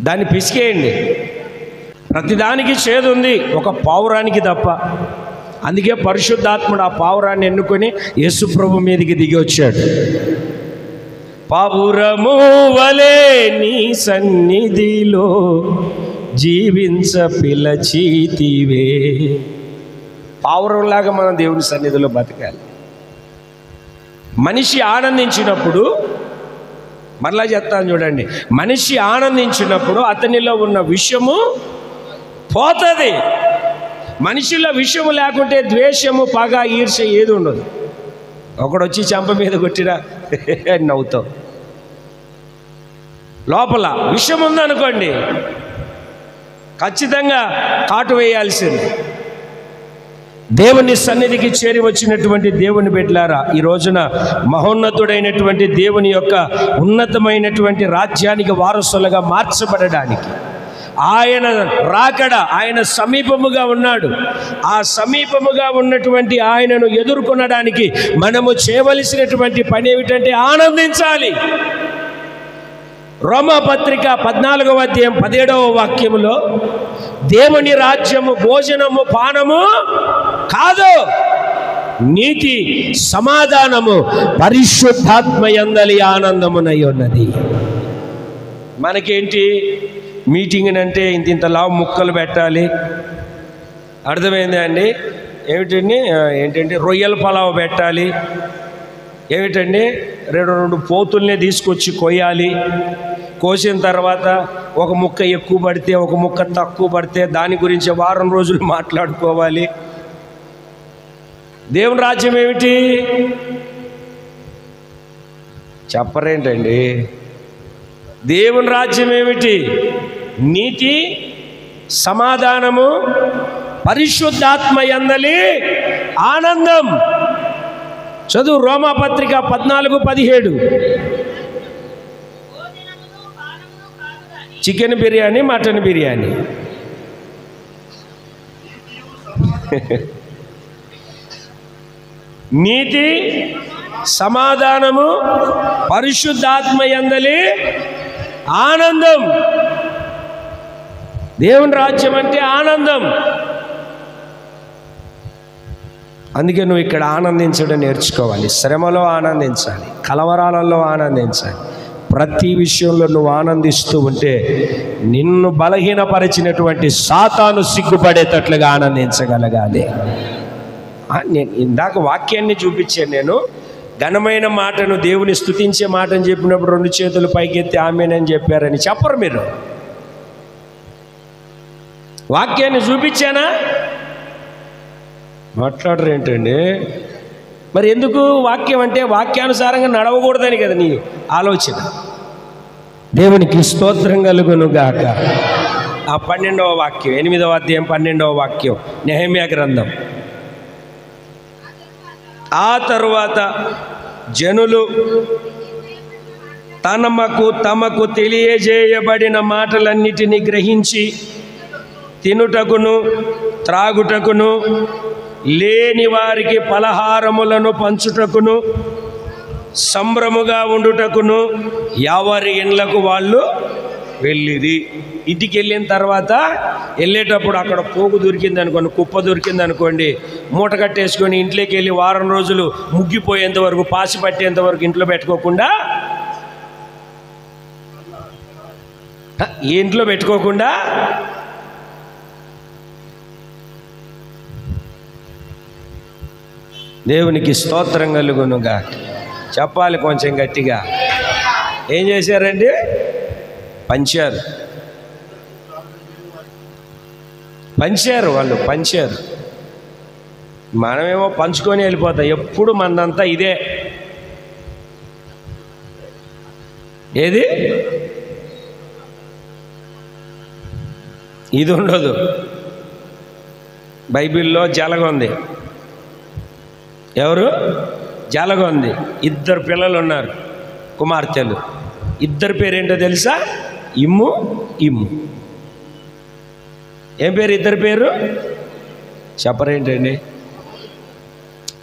దాన్ని పిసికేయండి. ప్రతిదానికి చేదు ఉంది, ఒక పావురానికి తప్ప. అందుకే పరిశుద్ధాత్ముడు ఆ పావురాన్ని ఎన్నుకొని యేసుప్రభు మీదకి దిగి వచ్చాడు. పావురము వలే నీ సన్నిధిలో జీవించ పిలచితివే. పావురంలాగా మనం దేవుని సన్నిధిలో బతకాలి. మనిషి ఆనందించినప్పుడు, మరలా చెప్తాను చూడండి, మనిషి ఆనందించినప్పుడు అతనిలో ఉన్న విషము పోతుంది. మనిషిలో విషము లేకుంటే ద్వేషము, పగ, ఈర్ష్య ఏది ఉండదు. ఒకడొచ్చి చెంప మీద కొట్టిరా నవ్వుతావు. లోపల విషం ఉందనుకోండి, ఖచ్చితంగా కాటు వేయాల్సింది. దేవుని సన్నిధికి చేరి వచ్చినటువంటి దేవుని బిడ్డలారా, ఈ రోజున మహోన్నతుడైనటువంటి దేవుని యొక్క ఉన్నతమైనటువంటి రాజ్యానికి వారసులుగా మార్చబడడానికి ఆయన రాకడ, ఆయన సమీపముగా ఉన్నాడు. ఆ సమీపముగా ఉన్నటువంటి ఆయనను ఎదుర్కొనడానికి మనము చేయవలసినటువంటి పని ఏమిటంటే ఆనందించాలి. రోమాపత్రిక 14వ అధ్యాయం 17వ వాక్యములో దేవుని రాజ్యము భోజనము పానము కాదు, నీతి సమాధానము పరిశుద్ధాత్మయందలి ఆనందమునై ఉన్నది. మనకేంటి, మీటింగ్ అంటే ఇంత లావు ముక్కలు పెట్టాలి, అర్థమైందా అండి? ఏంటంటే రొయ్యల పలావ్ పెట్టాలి, ఏమిటండి రెండు పోతుల్నే తీసుకొచ్చి కొయ్యాలి, కోసిన తర్వాత ఒక ముక్క ఎక్కువ పడితే ఒక ముక్క తక్కువ పడితే దాని గురించి వారం రోజులు మాట్లాడుకోవాలి. దేవుని రాజ్యం ఏమిటి చెప్పరేంటండి? దేవుని రాజ్యం ఏమిటి? నీతి సమాధానము పరిశుద్ధాత్మయందలి ఆనందం. చదువు రోమాపత్రిక 14:17. Chicken biryani, mutton biryani. నీతి సమాధానము పరిశుద్ధాత్మయందలి ఆనందం. దేవుని రాజ్యం అంటే ఆనందం. అందుకే నువ్వు ఇక్కడ ఆనందించడం నేర్చుకోవాలి. శ్రమలో ఆనందించాలి, కలవరాలలో ఆనందించాలి. ప్రతి విషయంలో నువ్వు ఆనందిస్తూ ఉంటే నిన్ను బలహీనపరిచినటువంటి సాతాను సిగ్గుపడేటట్లుగా ఆనందించగలగాలి. నేను ఇందాక వాక్యాన్ని చూపించాను. నేను ఘనమైన మాటను, దేవుని స్తుతించే మాటను చెప్పినప్పుడు 2 చేతులు పైకెత్తి ఆమేనని చెప్పారని చెప్పరు మీరు. వాక్యాన్ని చూపించానా? మాట్లాడరు ఏంటండి? మరి ఎందుకు? వాక్యం అంటే వాక్యానుసారంగా నడవకూడదని కదా నీ ఆలోచన. దేవునికి స్తోత్రం కలుగును గాక. ఆ 12వ వాక్యం, 8వ అధ్యాయం 12వ వాక్యం, నెహెమ్యా గ్రంథం. ఆ తరువాత జనులు తమకు తెలియజేయబడిన మాటలన్నిటినీ గ్రహించి తినుటకును త్రాగుటకును, లేని వారికి పలహారములను పంచుటకును, సంభ్రముగా ఉండుటకును ఎవరి ఇండ్లకు వాళ్ళు వెళ్ళిరి. ఇంటికి వెళ్ళిన తర్వాత వెళ్ళేటప్పుడు అక్కడ పోగు దొరికింది అనుకోండి, కుప్ప దొరికింది అనుకోండి, మూట కట్టేసుకొని ఇంట్లోకి వెళ్ళి వారం రోజులు ముగ్గిపోయేంత వరకు, పాసి పట్టేంత వరకు ఇంట్లో పెట్టుకోకుండా, ఇంట్లో పెట్టుకోకుండా దేవునికి స్తోత్రం కలుగునుగా. చెప్పాలి కొంచెం గట్టిగా. ఏం చేశారండి? పంచారు. వాళ్ళు పంచారు. మనమేమో పంచుకొని వెళ్ళిపోతాం. ఎప్పుడు మనదంతా ఇదే. ఏది? ఇది ఉండదు. బైబిల్లో జలగొంది. ఎవరు? జలగొంది. 2 పిల్లలు ఉన్నారు, కుమార్తెలు. 2 పేరేంటో తెలుసా? ఇమ్ము, ఇమ్ము. ఏం పేరు 2 పేరు? చెప్పరేంటండి?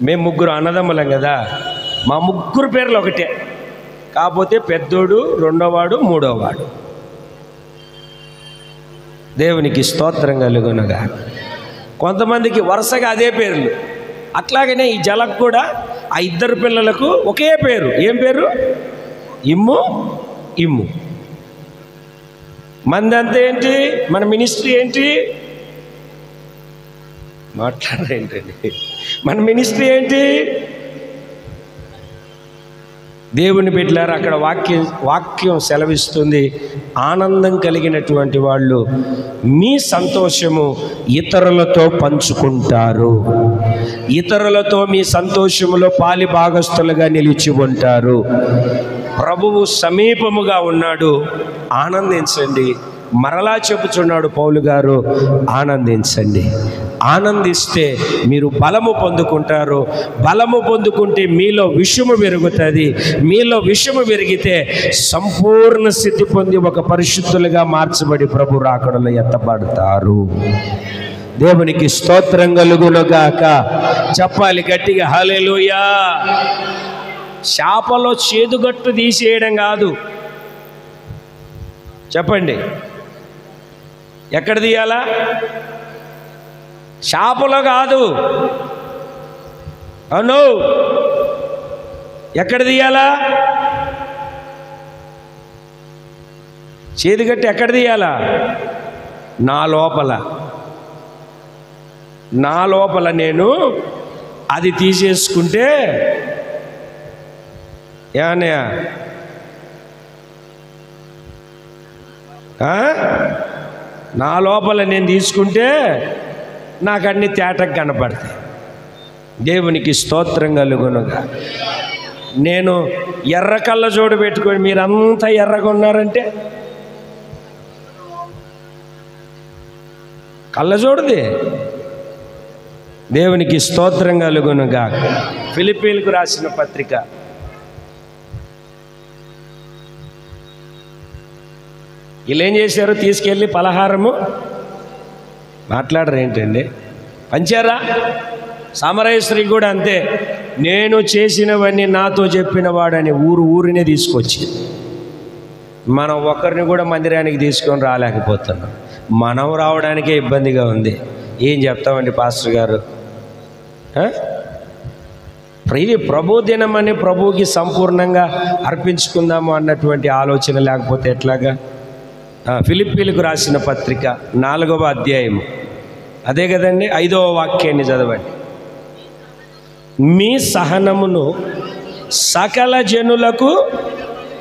మేము 3 అన్నదమ్ములం కదా, మా 3 పేర్లు ఒకటే. కాకపోతే పెద్దోడు, రెండోవాడు, మూడోవాడు. దేవునికి స్తోత్రం కలుగునుగా. కొంతమందికి వరుసగా అదే పేర్లు. అట్లాగనే ఈ జలకు కూడా ఆ 2 పిల్లలకు ఒకే పేరు. ఏం పేరు? ఇమ్ము, ఇమ్ము. మందంతా ఏంటి? మన మినిస్ట్రీ ఏంటి? మాట్లాడేంటండి? మన మినిస్ట్రీ ఏంటి? దేవుని బిడ్డలారా, అక్కడ వాక్యం సెలవిస్తుంది, ఆనందం కలిగినటువంటి వాళ్ళు మీ సంతోషము ఇతరులతో పంచుకుంటారు, ఇతరులతో మీ సంతోషములో పాలి భాగస్థులుగా నిలిచి ఉంటారు. ప్రభువు సమీపముగా ఉన్నాడు, ఆనందించండి. మరలా చెప్పుచున్నాడు పౌలు గారు, ఆనందించండి. ఆనందిస్తే మీరు బలము పొందుకుంటారు. బలము పొందుకుంటే మీలో విషము పెరుగుతుంది. మీలో విషము పెరిగితే సంపూర్ణ స్థితి పొంది ఒక పరిశుద్ధులుగా మార్చబడి ప్రభు రాకడలో ఎత్తబడతారు. దేవునికి స్తోత్రం కలుగునుగాక. చెప్పాలి గట్టిగా హల్లెలూయా. శాపలో చేదుగట్టు తీసేయడం కాదు. చెప్పండి, ఎక్కడ తీయాలా? శాపలో కాదు. అవును, ఎక్కడ తీయాలా? చేదుగట్టి ఎక్కడ తీయాలా? నా లోపల నేను అది తీసేసుకుంటే ఏమన్నయ్యా? నా లోపల నేను తీసుకుంటే నాకు అన్ని తేటకు కనపడతాయి. దేవునికి స్తోత్రం కలుగునుగా. నేను ఎర్ర కళ్ళజోడు పెట్టుకొని మీరంతా ఎర్రగా ఉన్నారంటే కళ్ళజోడుది. దేవునికి స్తోత్రం కలుగునుగా. ఫిలిప్పీలకు రాసిన పత్రిక వీళ్ళు ఏం చేశారు? తీసుకెళ్ళి పలహారము మాట్లాడరు ఏంటండి? పంచారా? సామరయ స్త్రీ కూడా అంతే. నేను చేసినవన్నీ నాతో చెప్పిన వాడని ఊరినే తీసుకొచ్చి మనం ఒకరిని కూడా మందిరానికి తీసుకొని రాలేకపోతున్నాం. మనం రావడానికే ఇబ్బందిగా ఉంది. ఏం చెప్తామండి పాస్టర్ గారు? ఇది ప్రభు దినమని ప్రభువుకి సంపూర్ణంగా అర్పించుకుందాము అన్నటువంటి ఆలోచన లేకపోతే ఎట్లాగా? ఫిలిప్పీలకు రాసిన పత్రిక 4వ అధ్యాయము అదే కదండి, 5వ వాక్యాన్ని చదవండి. మీ సహనమును సకల జనులకు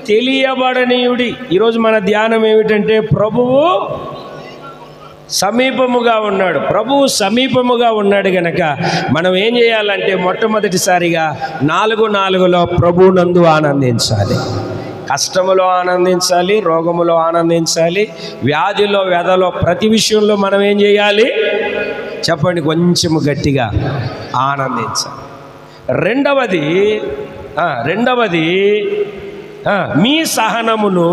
తెలియబడనీయుడి. ఈరోజు మన ధ్యానం ఏమిటంటే ప్రభువు సమీపముగా ఉన్నాడు. ప్రభువు సమీపముగా ఉన్నాడు గనక మనం ఏం చేయాలంటే మొట్టమొదటిసారిగా 4:4లో ప్రభువునందు ఆనందించాలి. కష్టములో ఆనందించాలి, రోగములో ఆనందించాలి, వ్యాధిలో వ్యధలో ప్రతి విషయంలో మనం ఏం చేయాలి చెప్పండి, కొంచెము గట్టిగా ఆనందించాలి. రెండవది మీ సహనమును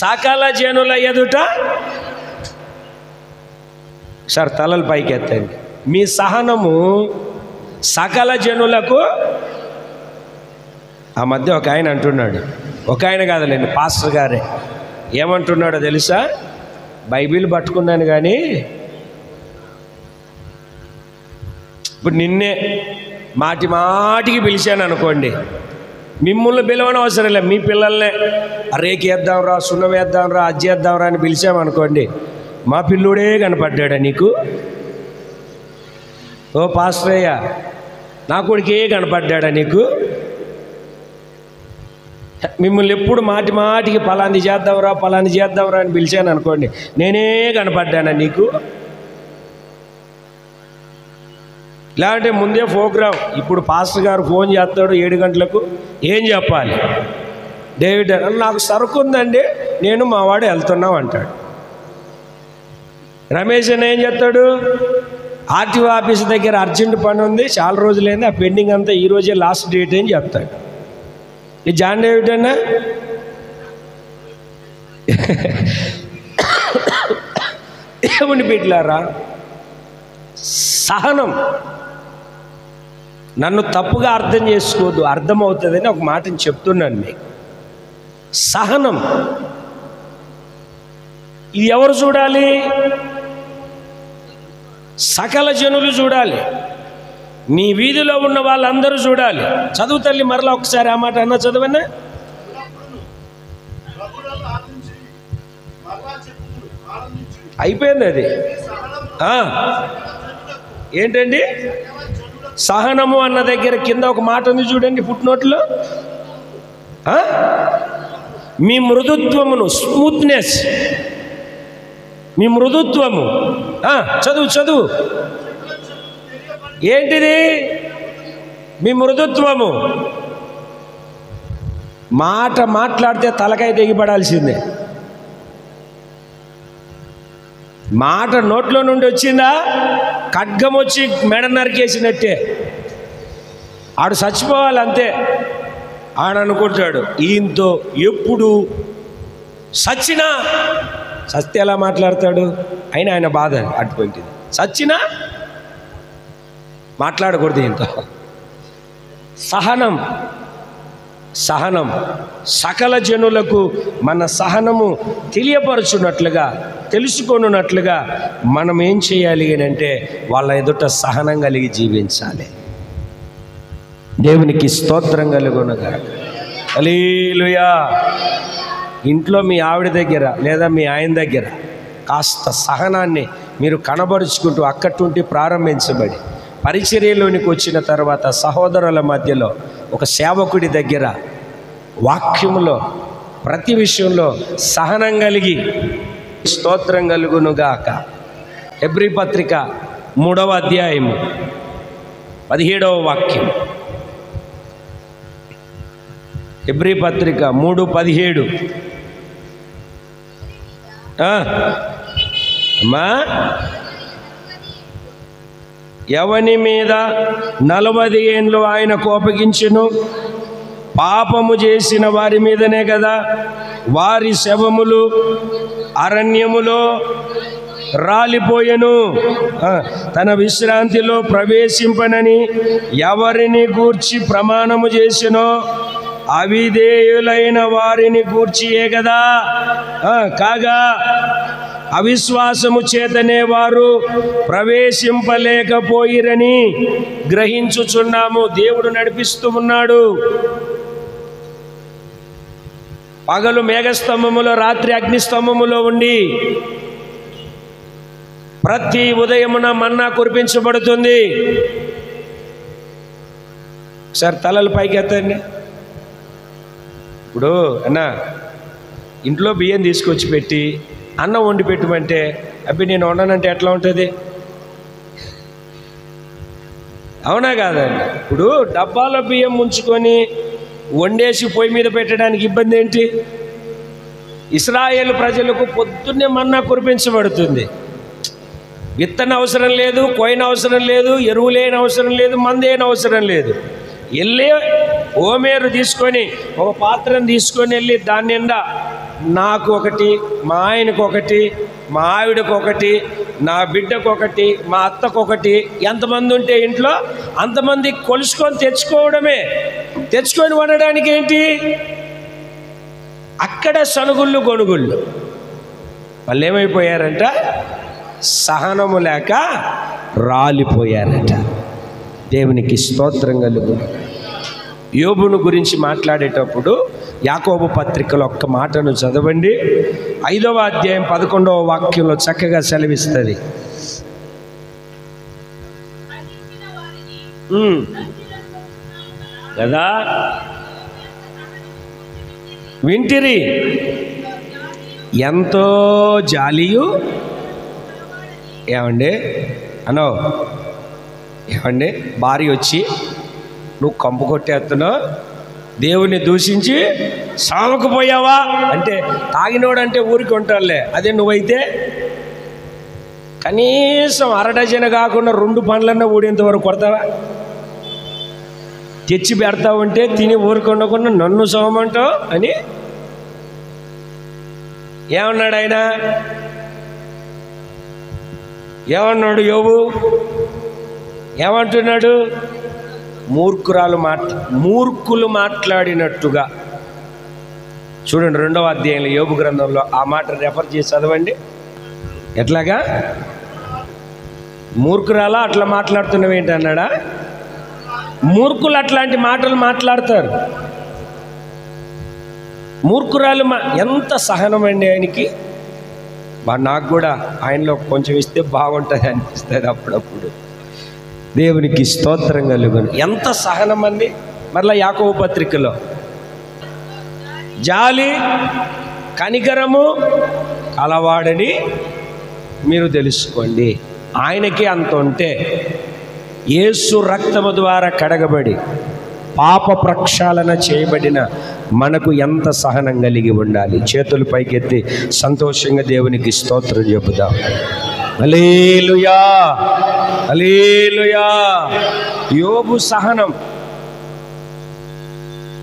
సకల జనుల ఎదుట, సార్ తలలు పైకి ఎత్తండి, మీ సహనము సకల జనులకు. ఆ మధ్య ఒక ఆయన అంటున్నాడు, ఒక ఆయన కాదులేండి పాస్టర్ గారే, ఏమంటున్నాడో తెలుసా? బైబిల్ పట్టుకున్నాను కానీ ఇప్పుడు నిన్నే మాటికి పిలిచాను అనుకోండి, మిమ్మల్ని పిలవని అవసరం లేదు, మీ పిల్లల్నే రేకి వేద్దాంరా, సున్నం వేద్దాంరా, అది చేద్దాంరా అని పిలిచామనుకోండి, మా పిల్లుడే కనపడ్డాడా నీకు? ఓ పాస్టరయ్య, నా కొడుకే కనపడ్డాడా నీకు? మిమ్మల్ని ఎప్పుడు మాటికి పలాంది చేద్దాంరా అని పిలిచాను అనుకోండి, నేనే కనపడ్డానా నీకు? లేదంటే ముందే ప్రోగ్రామ్, ఇప్పుడు పాస్టర్ గారు ఫోన్ చేస్తాడు 7 గంటలకు, ఏం చెప్పాలి? డేవిడ్ నాకు సరుకు ఉందండి, నేను మా వాడు వెళ్తున్నాం అంటాడు. రమేష్ అని ఏం చెప్తాడు? ఆర్టీఓ ఆఫీస్ దగ్గర అర్జెంట్ పని ఉంది, చాలా రోజులైంది, ఆ పెండింగ్ అంతా ఈరోజే లాస్ట్ డేట్ అని చెప్తాడు. ఈ జాన్ డేవిడ్ అన్నా ఏమని బిడ్డలారా, సహనం. నన్ను తప్పుగా అర్థం చేసుకోవద్దు, అర్థమవుతుందని ఒక మాటని చెప్తున్నాను మీకు. సహనం ఇది ఎవరు చూడాలి? సకల జనులు చూడాలి, నీ వీధిలో ఉన్న వాళ్ళందరూ చూడాలి. చదువు తల్లి, మరలా ఒకసారి ఆ మాట అన్నా, చదవన్నా. అయిపోయింది అది. ఏంటండి సహనము అన్న దగ్గర కింద ఒక మాట ఉంది చూడండి, ఫుట్నోట్లో. మీ మృదుత్వమును, స్మూత్నెస్, మీ మృదుత్వము. చదువు ఏంటిది? మీ మృదుత్వము. మాట్లాడితే తలకాయ తెగిపడాల్సిందే. మాట నోట్లో నుండి వచ్చిందా, ఖడ్గం వచ్చి మెడ నరికేసినట్టే. ఆడు చచ్చిపోవాలి అంతే. ఆడనుకుంటాడు ఈయంతో ఎప్పుడు చస్తే ఎలా మాట్లాడతాడు? అయినా ఆయన బాధ అటుపోయింది. చచ్చినా మాట్లాడకూడదు ఈయంతో. సహనం సకల జనులకు మన సహనము తెలియపరచున్నట్లుగా, తెలుసుకొనున్నట్లుగా మనం ఏం చేయాలి అని అంటే వాళ్ళ ఎదుట సహనం కలిగి జీవించాలి. దేవునికి స్తోత్రం కలుగునుగా. హల్లెలూయా. ఇంట్లో మీ ఆవిడ దగ్గర లేదా మీ ఆయన దగ్గర కాస్త సహనాన్ని మీరు కనబరుచుకుంటూ అక్కడి ప్రారంభించబడి పరిచర్యలోనికి వచ్చిన తర్వాత సహోదరుల మధ్యలో ఒక సేవకుడి దగ్గర వాక్యములో ప్రతి విషయంలో సహనం కలిగి స్తోత్రం కలుగునుగాక. హెబ్రీ పత్రిక 3వ అధ్యాయము 17వ వాక్యం. హెబ్రీ పత్రిక 3:17. అమ్మా, ఎవని మీద 40 ఏండ్లు ఆయన కోపగించును? పాపము చేసిన వారి మీదనే కదా. వారి శవములు అరణ్యములో రాలిపోయెను. తన విశ్రాంతిలో ప్రవేశింపనని ఎవరిని గూర్చి ప్రమాణము చేసినో అవిధేయులైన వారిని గూర్చియే కదా. కాగా అవిశ్వాసము చేతనే వారు ప్రవేశింపలేకపోయిరని గ్రహించుచున్నాము. దేవుడు నడిపిస్తూ ఉన్నాడు. పగలు మేఘస్తంభములో, రాత్రి అగ్నిస్తంభములో ఉండి ప్రతి ఉదయమున మన్నా కురిపించబడుతుంది. ఒకసారి తలలు పైకి ఎత్తండి. ఇప్పుడు అన్న ఇంట్లో బియ్యం తీసుకొచ్చి పెట్టి అన్నం వండి పెట్టమంటే అబ్బి నేను వండనంటే ఎట్లా ఉంటుంది? అవునా కాదండి? ఇప్పుడు డబ్బాలో బియ్యం ముంచుకొని వండేసి పొయ్యి మీద పెట్టడానికి ఇబ్బంది ఏంటి? ఇశ్రాయేలు ప్రజలకు పొద్దున్నే మన్నా కురిపించబడుతుంది. విత్తన అవసరం లేదు, కోయిన అవసరం లేదు, ఎరువులేని అవసరం లేదు, మందేని అవసరం లేదు. వెళ్ళి ఓమేరు తీసుకొని ఒక పాత్రను తీసుకొని వెళ్ళి దాని నిండా నాకు ఒకటి, మా ఆయనకు ఒకటి, మా ఆవిడకు ఒకటి, నా బిడ్డకు ఒకటి, మా అత్తకు ఒకటి, ఎంతమంది ఉంటే ఇంట్లో అంతమంది కొలుసుకొని తెచ్చుకోవడమే. తెచ్చుకొని వండడానికి ఏంటి? అక్కడ సనుగుళ్ళు గొనుగుళ్ళు. వాళ్ళు ఏమైపోయారంట? సహనము లేక రాలిపోయారట. దేవునికి స్తోత్రం కలుగును. యోబును గురించి మాట్లాడేటప్పుడు యాకోబు పత్రికలో ఒక్క మాటను చదవండి. 5వ అధ్యాయం 11వ వాక్యంలో చక్కగా సెలవిస్తుంది. కదా వింటిరి, ఎంతో జాలియు. ఏమండి అనో, ఏమండి భార్య వచ్చి నువ్వు కంపు కొట్టేస్తున్నావు, దేవుణ్ణి దూషించి సామకుపోయావా అంటే, తాగినోడంటే ఊరికి ఉంటాడులే, అదే నువ్వైతే కనీసం అరడజన కాకుండా 2 పండ్లన్నా ఊడేంత వరకు కొడతావా? తెచ్చి పెడతా ఉంటే తిని ఊరుకొండకుండా నన్ను సోమంటావు అని ఏమన్నాడు ఆయన? ఏమన్నాడు యోబు? ఏమంటున్నాడు? మూర్ఖులు మాట్లాడినట్టుగా. చూడండి 2వ అధ్యాయంలో యోబు గ్రంథంలో ఆ మాట రెఫర్ చేసి చదవండి. ఎట్లాగా? మూర్ఖురాలా అట్లా మాట్లాడుతున్నావు ఏంటి అన్నాడా? మూర్ఖులు అట్లాంటి మాటలు మాట్లాడతారు. మూర్ఖురాలు ఎంత సహనం అండి ఆయనకి. నాకు కూడా ఆయనలో కొంచెం ఇస్తే బాగుంటుంది అనిపిస్తుంది అప్పుడప్పుడు. దేవునికి స్తోత్రం కలుగును. ఎంత సహనం అండి. మరలా యాకోబు పత్రికలో జాలి కనికరము కలవాడని మీరు తెలుసుకోండి. ఆయనకి అంత ఉంటే యేసు రక్తము ద్వారా కడగబడి పాప ప్రక్షాళన చేయబడిన మనకు ఎంత సహనం కలిగి ఉండాలి. చేతులు పైకెత్తి సంతోషంగా దేవునికి స్తోత్రం చెబుదాం. హల్లెలూయా, హల్లెలూయా. యోబు సహనం,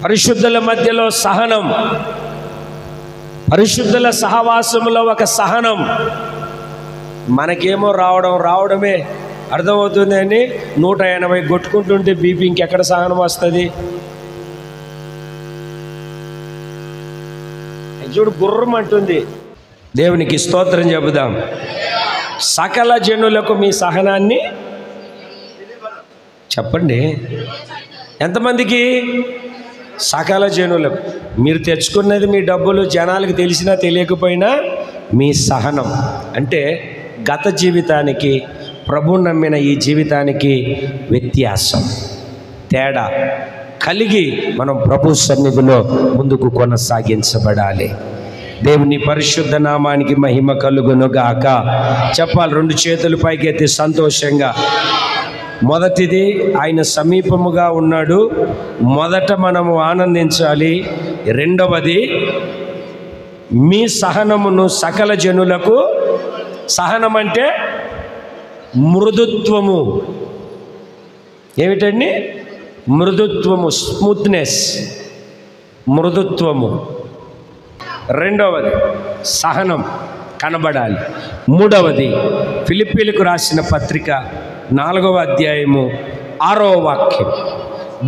పరిశుద్ధుల మధ్యలో సహనం, పరిశుద్ధుల సహవాసంలో ఒక సహనం. మనకేమో రావడమే అర్థమవుతుంది అని 180 కొట్టుకుంటుంటే బీపీ ఇంకెక్కడ సహనం వస్తుంది? చూడు గుర్రం అంటుంది. దేవునికి స్తోత్రం చెబుదాం. సకల జనులకు మీ సహనాన్ని చెప్పండి. ఎంతమందికి? సకల జనులకు. మీరు తెచ్చుకున్నది మీ డబ్బులు జనాలకు తెలిసినా తెలియకపోయినా మీ సహనం అంటే గత జీవితానికి ప్రభు నమ్మిన ఈ జీవితానికి వ్యత్యాసం, తేడా కలిగి మనం ప్రభు సన్నిధిలో ముందుకు కొనసాగించబడాలి. దేవుని పరిశుద్ధ నామానికి మహిమ కలుగునుగాక. చెప్పాలి 2 చేతులు పైకెత్తి సంతోషంగా. మొదటిది ఆయన సమీపముగా ఉన్నాడు, మొదట మనము ఆనందించాలి. రెండవది మీ సహనమును సకల జనులకు. సహనం అంటే మృదుత్వము. ఏమిటండి? మృదుత్వము, స్మూత్నెస్, మృదుత్వము. రెండవది సహనం కనబడాలి. మూడవది ఫిలిప్పీలకు రాసిన పత్రిక 4వ అధ్యాయము 6వ వాక్యం.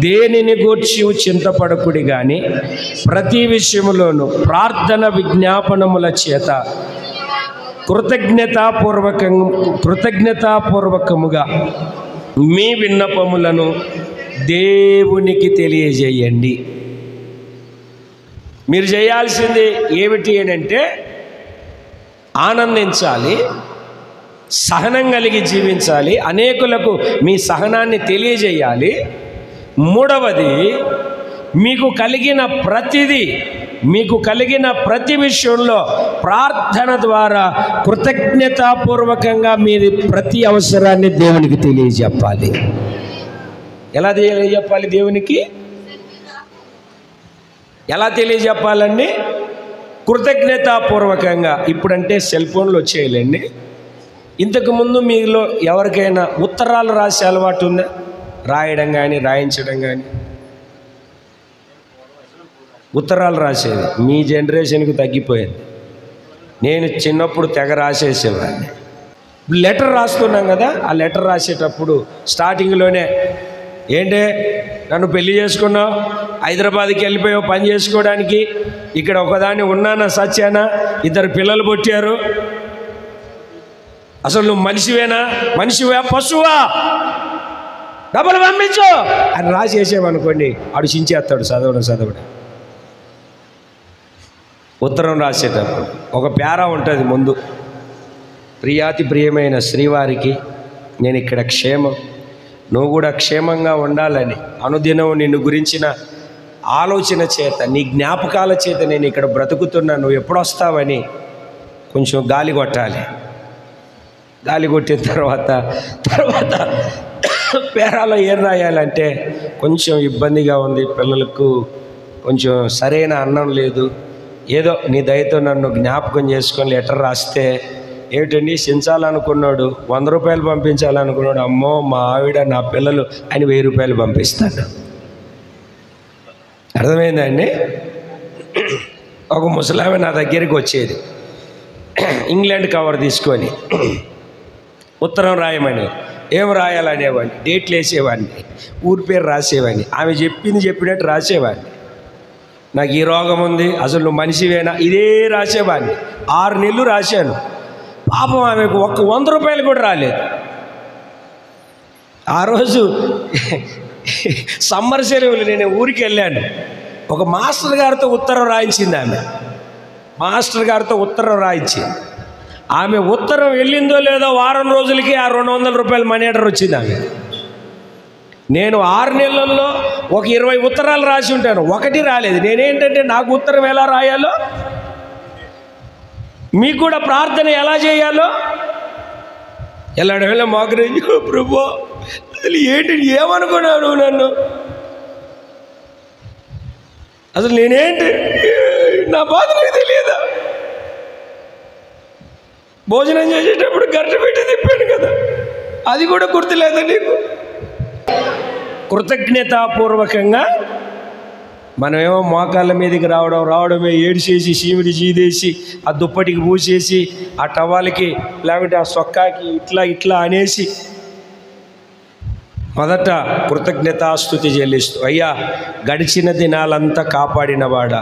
దేనిని గూర్చి చింతపడకుడి గాని ప్రతి విషయములోనూ ప్రార్థన విజ్ఞాపనముల చేత కృతజ్ఞతాపూర్వకముగా మీ విన్నపములను దేవునికి తెలియజేయండి. మీరు చేయాల్సింది ఏమిటి అంటే ఆనందించాలి, సహనం కలిగి జీవించాలి, అనేకులకు మీ సహనాన్ని తెలియజేయాలి. మూడవది, మీకు కలిగిన ప్రతి విషయంలో ప్రార్థన ద్వారా కృతజ్ఞతాపూర్వకంగా మీది ప్రతి అవసరాన్ని దేవునికి తెలియజెప్పాలి. ఎలా తెలియజెప్పాలి? దేవునికి ఎలా తెలియజెప్పాలండి? కృతజ్ఞతాపూర్వకంగా. ఇప్పుడంటే సెల్ ఫోన్లు వచ్చేయాలండి. ఇంతకుముందు మీలో ఎవరికైనా ఉత్తరాలు రాసే అలవాటు ఉందా? రాయడం కానీ రాయించడం కానీ. ఉత్తరాలు రాసేది మీ జనరేషన్కి తగ్గిపోయింది. నేను చిన్నప్పుడు తెగ రాసేసేవాడిని. లెటర్ రాస్తున్నాం కదా, ఆ లెటర్ రాసేటప్పుడు స్టార్టింగ్లోనే, ఏంటే నన్ను పెళ్లి చేసుకున్నావు, హైదరాబాద్కి వెళ్ళిపోయావు పని చేసుకోవడానికి, ఇక్కడ ఒకదాన్ని ఉన్నానా సత్యానా, 2 పిల్లలు పుట్టారు, అసలు నువ్వు మనిషివా పశువా, డబ్బులు పంపించు అని రాసేసామనుకోండి, ఆడు చించేస్తాడు చదవడం. ఉత్తరం రాసేటప్పుడు ఒక పేరా ఉంటుంది ముందు, ప్రియాతి ప్రియమైన శ్రీవారికి నేను ఇక్కడ క్షేమం, నువ్వు కూడా క్షేమంగా ఉండాలని, అనుదినం నిన్ను గురించిన ఆలోచన చేత, నీ జ్ఞాపకాల చేత నేను ఇక్కడ బ్రతుకుతున్నా, నువ్వు ఎప్పుడు వస్తావని కొంచెం గాలి కొట్టాలి. గాలి కొట్టిన తర్వాత పేరాలో ఏం రాయాలంటే, కొంచెం ఇబ్బందిగా ఉంది, పిల్లలకు కొంచెం సరైన అన్నం లేదు, ఏదో నీ దయతో నన్ను జ్ఞాపకం చేసుకొని లెటర్ రాస్తే, ఏమిటండి చించాలనుకున్నాడు 100 రూపాయలు పంపించాలనుకున్నాడు, అమ్మో మా ఆవిడ నా పిల్లలు అని 1000 రూపాయలు పంపిస్తాను. అర్థమైందండి? ఒక ముసలామె నా దగ్గరికి వచ్చేది, ఇంగ్లాండ్ కవర్ తీసుకొని ఉత్తరం రాయమని. ఏం రాయాలనేవాడిని, డేట్లు వేసేవాడిని, ఊరి పేరు రాసేవాడిని, ఆమె చెప్పినట్టు రాసేవాడిని. నాకు ఈ రోగం ఉంది, అసలు నువ్వు మనిషివేనా, ఇదే రాసేవాడిని. 6 నెలలు రాశాను. పాపం ఆమెకు 100 రూపాయలు కూడా రాలేదు. ఆ రోజు సమ్మర్ సెలవులు నేను ఊరికి వెళ్ళాను. ఒక మాస్టర్ గారితో ఉత్తరం రాయించింది ఆమె. మాస్టర్ గారితో ఉత్తరం రాయించింది. ఆమె ఉత్తరం వెళ్ళిందో లేదో వారం రోజులకి ఆ 200 రూపాయలు మనీ ఆర్డర్ వచ్చింది ఆమె. నేను 6 నెలల్లో ఒక 20 ఉత్తరాలు రాసి ఉంటాను, ఒకటి రాలేదు. నేనేంటంటే నాకు ఉత్తరం ఎలా రాయాలో, మీకు కూడా ప్రార్థన ఎలా చేయాలో ఎలాడవేళ మాకు ప్రభు అసలు ఏమనుకున్నావు నువ్వు నన్ను, అసలు నేనేంటి, నా బాధ నాకు తెలియదా, భోజనం చేసేటప్పుడు గరిటె పెట్టి తిప్పాను కదా, అది కూడా గుర్తులేదా నీకు? కృతజ్ఞతాపూర్వకంగా మనమేమో మోకాళ్ళ మీదకి రావడమే, ఏడిచేసి చీమిడి చీదేసి ఆ దుప్పటికి పూసేసి ఆ టవాలకి లేకపోతే ఆ సొక్కాకి ఇట్లా అనేసి మొదట కృతజ్ఞతాస్తుతి చెల్లిస్తూ, అయ్యా గడిచిన దినాలంతా కాపాడినవాడా,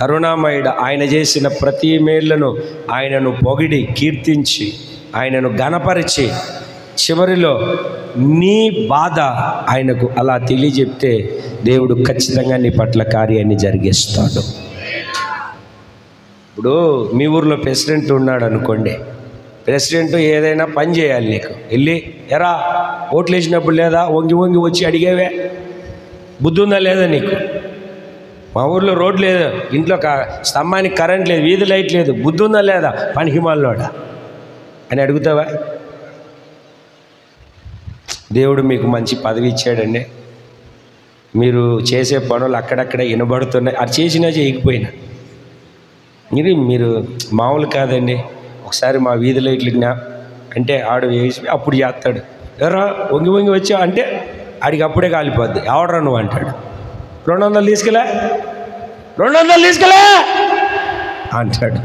కరుణామయుడ, ఆయన చేసిన ప్రతి మేళ్లను ఆయనను పొగిడి కీర్తించి ఆయనను ఘనపరిచి చివరిలో నీ బాధ ఆయనకు అలా తెలియజెప్తే దేవుడు ఖచ్చితంగా నీ పట్ల కార్యాన్ని జరిగిస్తాడు. ఇప్పుడు మీ ఊర్లో ప్రెసిడెంట్ ఉన్నాడు అనుకోండి, ప్రెసిడెంట్ ఏదైనా పని చేయాలి, నీకు వెళ్ళి ఎరా ఓట్లు వేసినప్పుడు లేదా వంగి వచ్చి అడిగేవే, బుద్ధి ఉందా లేదా నీకు? మా ఊర్లో రోడ్ లేదు, ఇంట్లో స్తంభానికి కరెంట్ లేదు, వీధి లైట్ లేదు, బుద్ధి ఉందా లేదా పనికిమాలోడా అని అడుగుతావా? దేవుడు మీకు మంచి పదవి ఇచ్చాడండి, మీరు చేసే పనులు అక్కడక్కడ వినబడుతున్నాయి, అది చేసినా చేయకపోయినా మీరు మామూలు కాదండి. ఒకసారి మా వీధి లైట్లు అంటే ఆడు వేసి అప్పుడు చేస్తాడు, ఎవరా వంగి వచ్చా అంటే ఆడికి అప్పుడే కాలిపోద్ది, ఎవడరా నువ్వు అంటాడు, 200 తీసుకెళ్ళా అంటాడు.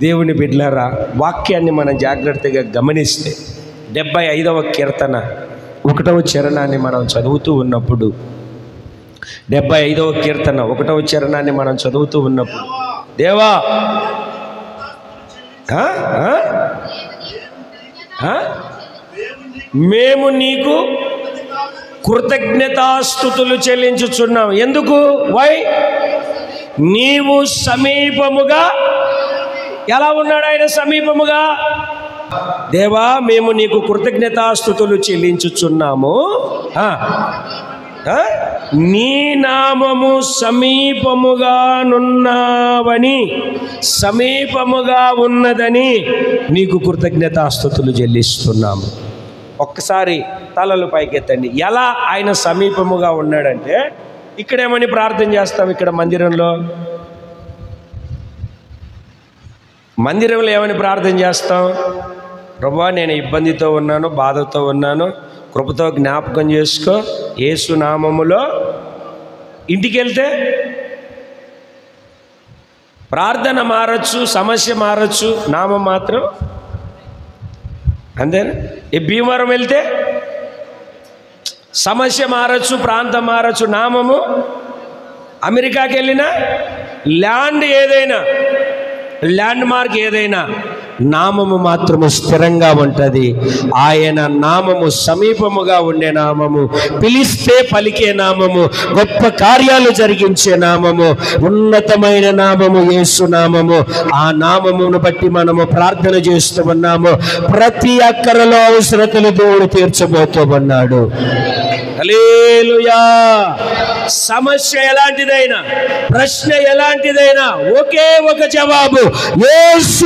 దేవుని బిడ్డలారా, వాక్యాన్ని మనం జాగ్రత్తగా గమనిస్తే 75వ కీర్తన 1వ చరణాన్ని మనం చదువుతూ ఉన్నప్పుడు, 75వ కీర్తన 1వ చరణాన్ని మనం చదువుతూ ఉన్నప్పుడు, దేవా మేము నీకు కృతజ్ఞతాస్తుతులు చెల్లించుచున్నాం. ఎందుకు? వై? నీవు సమీపముగా. ఎలా ఉన్నాడు ఆయన సమీపముగా? దేవా మేము నీకు కృతజ్ఞతాస్తుతులు చెల్లించుచున్నాము. నీ నామము సమీపముగా ఉన్నదని నీకు కృతజ్ఞతాస్తుతులు చెల్లిస్తున్నాము. ఒక్కసారి తలలు పైకెత్తండి. ఎలా ఆయన సమీపముగా ఉన్నాడంటే, ఇక్కడేమని ప్రార్థన చేస్తాం? ఇక్కడ మందిరంలో ఏమని ప్రార్థన చేస్తాం? ప్రభువా, నేను ఇబ్బందితో ఉన్నాను, బాధతో ఉన్నాను, కృపతో జ్ఞాపకం చేసుకో, యేసు నామములో. ఇంటికి వెళ్తే ప్రార్థన మారచ్చు, సమస్య మారచ్చు, నామం మాత్రం అంతేనా? ఈ భీమవరం వెళ్తే సమస్య మారచ్చు, ప్రాంతం మారచ్చు, నామము. అమెరికాకి వెళ్ళినా ల్యాండ్ మార్క్ ఏదైనా నామము మాత్రము స్థిరంగా ఉంటుంది. ఆయన నామము సమీపముగా ఉండే నామము, పిలిస్తే పలికే నామము, గొప్ప కార్యాలు జరిగించే నామము, ఉన్నతమైన నామము యేసు నామము. ఆ నామమును బట్టి మనము ప్రార్థన చేస్తూ ఉన్నాము. ప్రతి అక్కరలో అవసరతలు దేవుడు తీర్చబోతూ ఉన్నాడు. హల్లెలూయా. సమస్య ఎలాంటిదైనా, ప్రశ్న ఎలాంటిదైనా ఒకే ఒక జవాబు, యేసు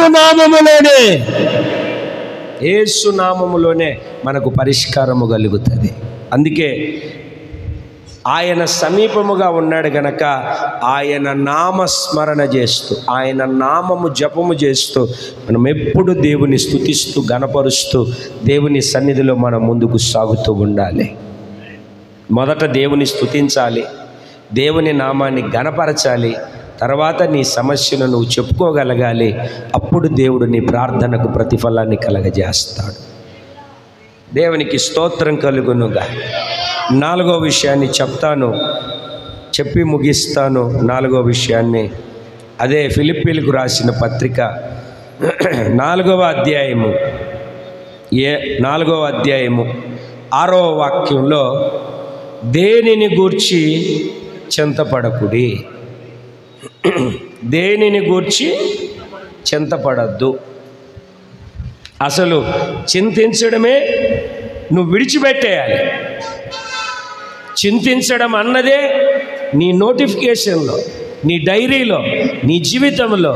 నామములోనే మనకు పరిష్కారము కలుగుతుంది. అందుకే ఆయన సమీపముగా ఉన్నాడు గనక ఆయన నామస్మరణ చేస్తూ, ఆయన నామము జపము చేస్తూ మనం ఎప్పుడు దేవుని స్తుతిస్తూ గణపరుస్తూ దేవుని సన్నిధిలో మనం ముందుకు సాగుతూ ఉండాలి. మొదట దేవుని స్తుతించాలి, దేవుని నామాన్ని గణపరచాలి, తర్వాత నీ సమస్యను నువ్వు చెప్పుకోగలగాలి. అప్పుడు దేవుడు నీ ప్రార్థనకు ప్రతిఫలాన్ని కలగజేస్తాడు. దేవునికి స్తోత్రం కలుగునుగా. 4వ విషయాన్ని చెప్తాను, చెప్పి ముగిస్తాను. 4వ విషయాన్ని అదే ఫిలిప్పీలకు రాసిన పత్రిక 4వ అధ్యాయము 6వ వాక్యంలో, దేనిని గూర్చి చింతపడకుడి, దేనిని గూర్చి చింతపడద్దు. అసలు చింతించడమే నువ్వు విడిచిపెట్టేయాలి. చింతించడం అన్నదే నీ నోటిఫికేషన్లో, నీ డైరీలో, నీ జీవితంలో,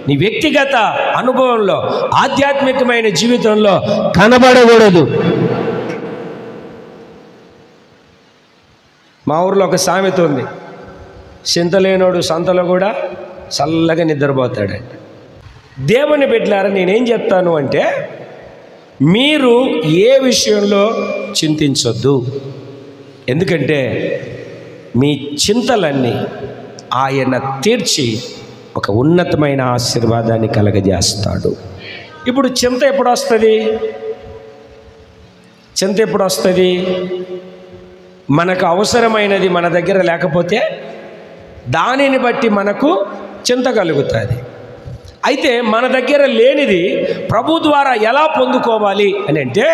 నీ వ్యక్తిగత అనుభవంలో, ఆధ్యాత్మికమైన జీవితంలో కనబడకూడదు. మా ఊర్లో ఒక సామెత ఉంది, చింతలేనోడు సంతలో కూడా చల్లగా నిద్రపోతాడంట. దేవుని బిడ్డలారా, నేనేం చెప్తాను అంటే, మీరు ఏ విషయంలో చింతించొద్దు. ఎందుకంటే మీ చింతలన్నీ ఆయన తీర్చి ఒక ఉన్నతమైన ఆశీర్వాదాన్ని కలగజేస్తాడు. ఇప్పుడు చింత ఎప్పుడు వస్తుంది? మనకు అవసరమైనది మన దగ్గర లేకపోతే దానిని బట్టి మనకు చింత కలుగుతుంది. అయితే మన దగ్గర లేనిది ప్రభు ద్వారా ఎలా పొందుకోవాలి అని అంటే,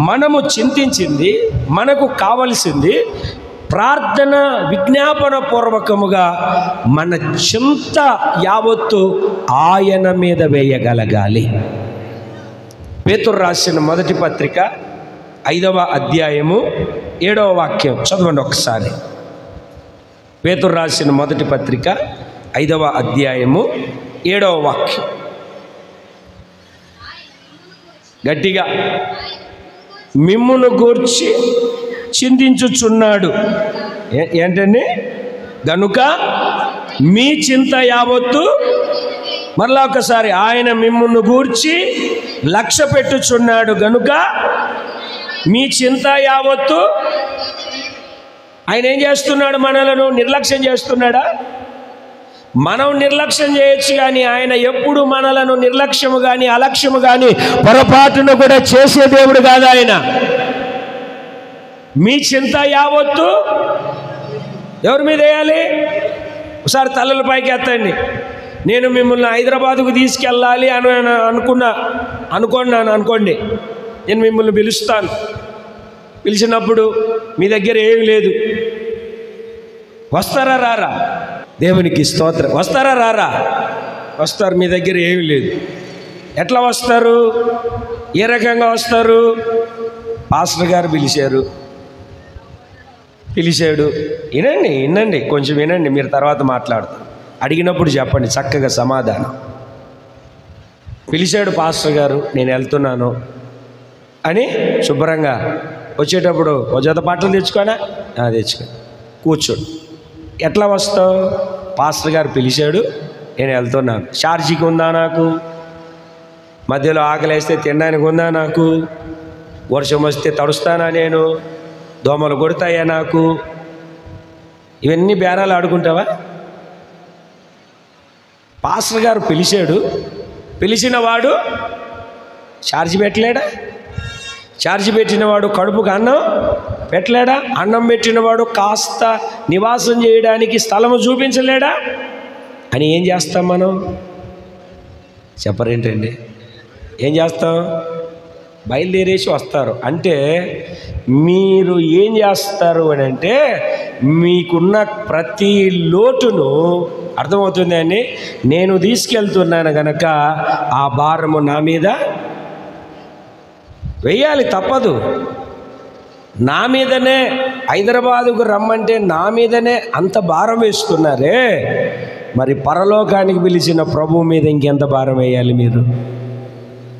మనము చింతించింది, మనకు కావలసింది ప్రార్థన విజ్ఞాపన పూర్వకముగా మన చింత యావత్తు ఆయన మీద వేయగలగాలి. పేతురు రాసిన మొదటి పత్రిక 5వ అధ్యాయము 7వ వాక్యం చదవండి ఒకసారి. పేతురు రాసిన మొదటి పత్రిక 5వ అధ్యాయము 7వ వాక్యం గట్టిగా, మిమ్మును గూర్చి చింతించుచున్నాడు. ఏంటండి? గనుక మీ చింత యావత్తు, మరలా ఒకసారి, ఆయన మిమ్మును గూర్చి లక్ష్య పెట్టుచున్నాడు గనుక మీ చింత యావత్తు. ఆయన ఏం చేస్తున్నాడు? మనలను నిర్లక్ష్యం చేస్తున్నాడా? మనం నిర్లక్ష్యం చేయొచ్చు, కానీ ఆయన ఎప్పుడు మనలను నిర్లక్ష్యము కానీ అలక్ష్యము కానీ పొరపాటును కూడా చేసే దేవుడు కాదు ఆయన. మీ చింత యావత్తు ఎవరి మీద వేయాలి? ఒకసారి తలల పైకి ఎత్తండి. నేను మిమ్మల్ని హైదరాబాదుకు తీసుకెళ్ళాలి అని అనుకోండి. నేను మిమ్మల్ని పిలుస్తాను. పిలిచినప్పుడు మీ దగ్గర ఏమి లేదు, వస్తారా రారా? దేవునికి స్తోత్రం. వస్తారా రారా? వస్తారు. మీ దగ్గర ఏమి లేదు. ఎట్లా వస్తారు? ఏ రకంగా వస్తారు? పాస్టర్ గారు పిలిచారు, పిలిచాడు. వినండి కొంచెం వినండి, మీరు తర్వాత మాట్లాడతారు. అడిగినప్పుడు చెప్పండి చక్కగా సమాధానం. పిలిచాడు పాస్టర్ గారు, నేను వెళ్తున్నాను అని శుభ్రంగా వచ్చేటప్పుడు ఓ జత బట్టలు తెచ్చుకోనా? తెచ్చుకో, కూర్చోడు. ఎట్లా వస్తావు? పాస్టర్ గారు పిలిచాడు, నేను వెళ్తున్నాను. ఛార్జీకి ఉందా నాకు? మధ్యలో ఆకలేస్తే తినడానికి ఉందా నాకు? వర్షం వస్తే తడుస్తానా నేను? దోమలు కొడతాయా నాకు? ఇవన్నీ బేరాలు ఆడుకుంటావా? పాస్టర్ గారు పిలిచాడు, పిలిచిన వాడు ఛార్జీ పెట్టలేడా? ఛార్జీ పెట్టినవాడు కడుపుకు అన్నం పెట్టలేడా? అన్నం పెట్టినవాడు కాస్త నివాసం చేయడానికి స్థలము చూపించలేడా? అని ఏం చేస్తాం మనం? చెప్పరేంటండి? ఏం చేస్తాం? బయలుదేరేసి వస్తారు. అంటే మీరు ఏం చేస్తారు అని అంటే, మీకున్న ప్రతి లోటును అర్థమవుతుంది అని, నేను తీసుకెళ్తున్నాను కనుక ఆ భారము నా మీద వెయ్యాలి, తప్పదు. నా మీదనే హైదరాబాదుకు రమ్మంటే నా మీదనే అంత భారం వేస్తున్నారే, మరి పరలోకానికి పిలిచిన ప్రభువు మీద ఇంకెంత భారం వేయాలి మీరు?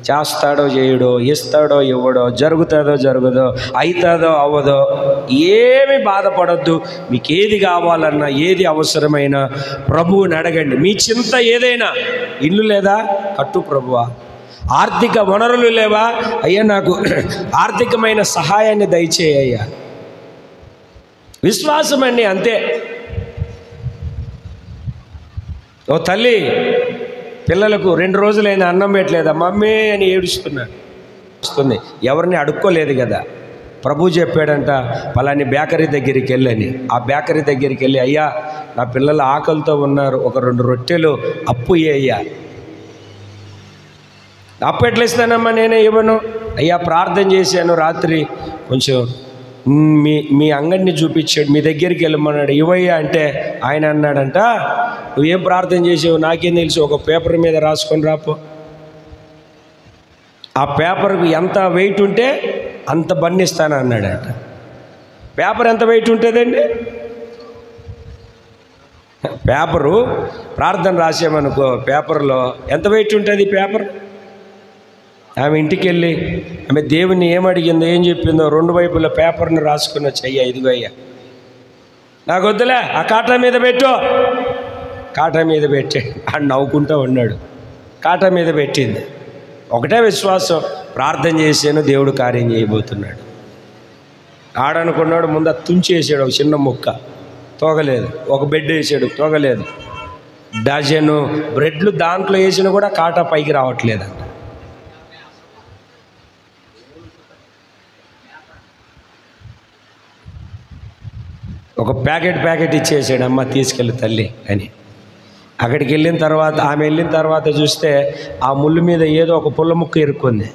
చేస్తాడో చేయడో, ఇస్తాడో ఇవ్వడో, జరుగుతుందో జరగదో, అవుతుందో అవ్వదో, ఏమి బాధపడద్దు. మీకు ఏది కావాలన్నా, ఏది అవసరమైనా ప్రభువుని అడగండి. మీ చింత ఏదైనా, ఇల్లు లేదా? కట్టు ప్రభువా. ఆర్థిక వనరులు లేవా? అయ్యా నాకు ఆర్థికమైన సహాయాన్ని దయచేయ్యా. విశ్వాసం అండి, అంతే. ఓ తల్లి పిల్లలకు 2 రోజులైన అన్నం పెట్టలేదా మమ్మీ అని ఏడుస్తున్నాడు. వస్తుంది, ఎవరిని అడుక్కోలేదు కదా. ప్రభు చెప్పాడంట, పలాని బేకరీ దగ్గరికి వెళ్ళని. ఆ బేకరీ దగ్గరికి వెళ్ళి, అయ్యా నా పిల్లలు ఆకలితో ఉన్నారు, ఒక 2 రొట్టెలు అప్పు అయ్యా. అప్పు ఎట్లా ఇస్తానమ్మా, నేనే ఇవ్వను. అయ్యా ప్రార్థన చేశాను రాత్రి, కొంచెం మీ అంగడిని చూపించాడు, మీ దగ్గరికి వెళ్ళమన్నాడు, ఇవ్వయ్యా అంటే ఆయన అన్నాడంట, నువ్వేం ప్రార్థన చేసావు నాకేం తెలుసు, ఒక పేపర్ మీద రాసుకొని రాపో. ఆ పేపర్కు ఎంత వెయిట్ ఉంటే అంత బండిస్తాను అన్నాడంట. పేపర్ ఎంత వెయిట్ ఉంటుందండి? పేపరు ప్రార్థన రాసామనుకో, పేపర్లో ఎంత వెయిట్ ఉంటుంది పేపర్? ఆమె ఇంటికి వెళ్ళి ఆమె దేవుని ఏమడిగిందో, ఏం చెప్పిందో 2 వైపుల పేపర్ని రాసుకున్న చెయ్య, ఇదిగో అయ్యా నాకు వద్దులే, ఆ కాటా మీద పెట్టు. కాటా మీద పెట్టే ఆడు నవ్వుకుంటూ ఉన్నాడు. కాటా మీద పెట్టింది. ఒకటే విశ్వాసం, ప్రార్థన చేసాను, దేవుడు కార్యం చేయబోతున్నాడు. ఆడనుకున్నాడు, ముందు తుంచేసాడు ఒక చిన్న ముక్క, తోగలేదు. ఒక బెడ్ వేసాడు, తోగలేదు. డజను బ్రెడ్లు దాంట్లో వేసినా కూడా కాటా పైకి రావట్లేదంట. ఒక ప్యాకెట్ ఇచ్చేసాడు, అమ్మ తీసుకెళ్ళి తల్లి అని. అక్కడికి వెళ్ళిన తర్వాత, ఆమె వెళ్ళిన తర్వాత చూస్తే ఆ ముళ్ళు మీద ఏదో ఒక పుల్ల ముక్క ఇరుక్కుంది.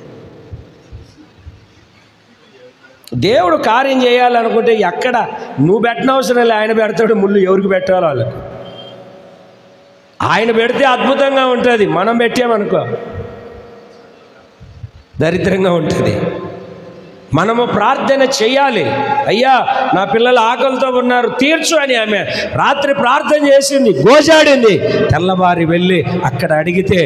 దేవుడు కార్యం చేయాలనుకుంటే ఎక్కడ నువ్వు పెట్టనవసరం లేదు, ఆయన పెడతాడు. ముళ్ళు ఎవరికి పెట్టాలో వాళ్ళకు. ఆయన పెడితే అద్భుతంగా ఉంటుంది, మనం పెట్టామనుకో దరిద్రంగా ఉంటుంది. మనము ప్రార్థన చేయాలి. అయ్యా నా పిల్లలు ఆకలితో ఉన్నారు, తీర్చు అని ఆమె రాత్రి ప్రార్థన చేసింది, గోజాడింది. తెల్లవారి వెళ్ళి అక్కడ అడిగితే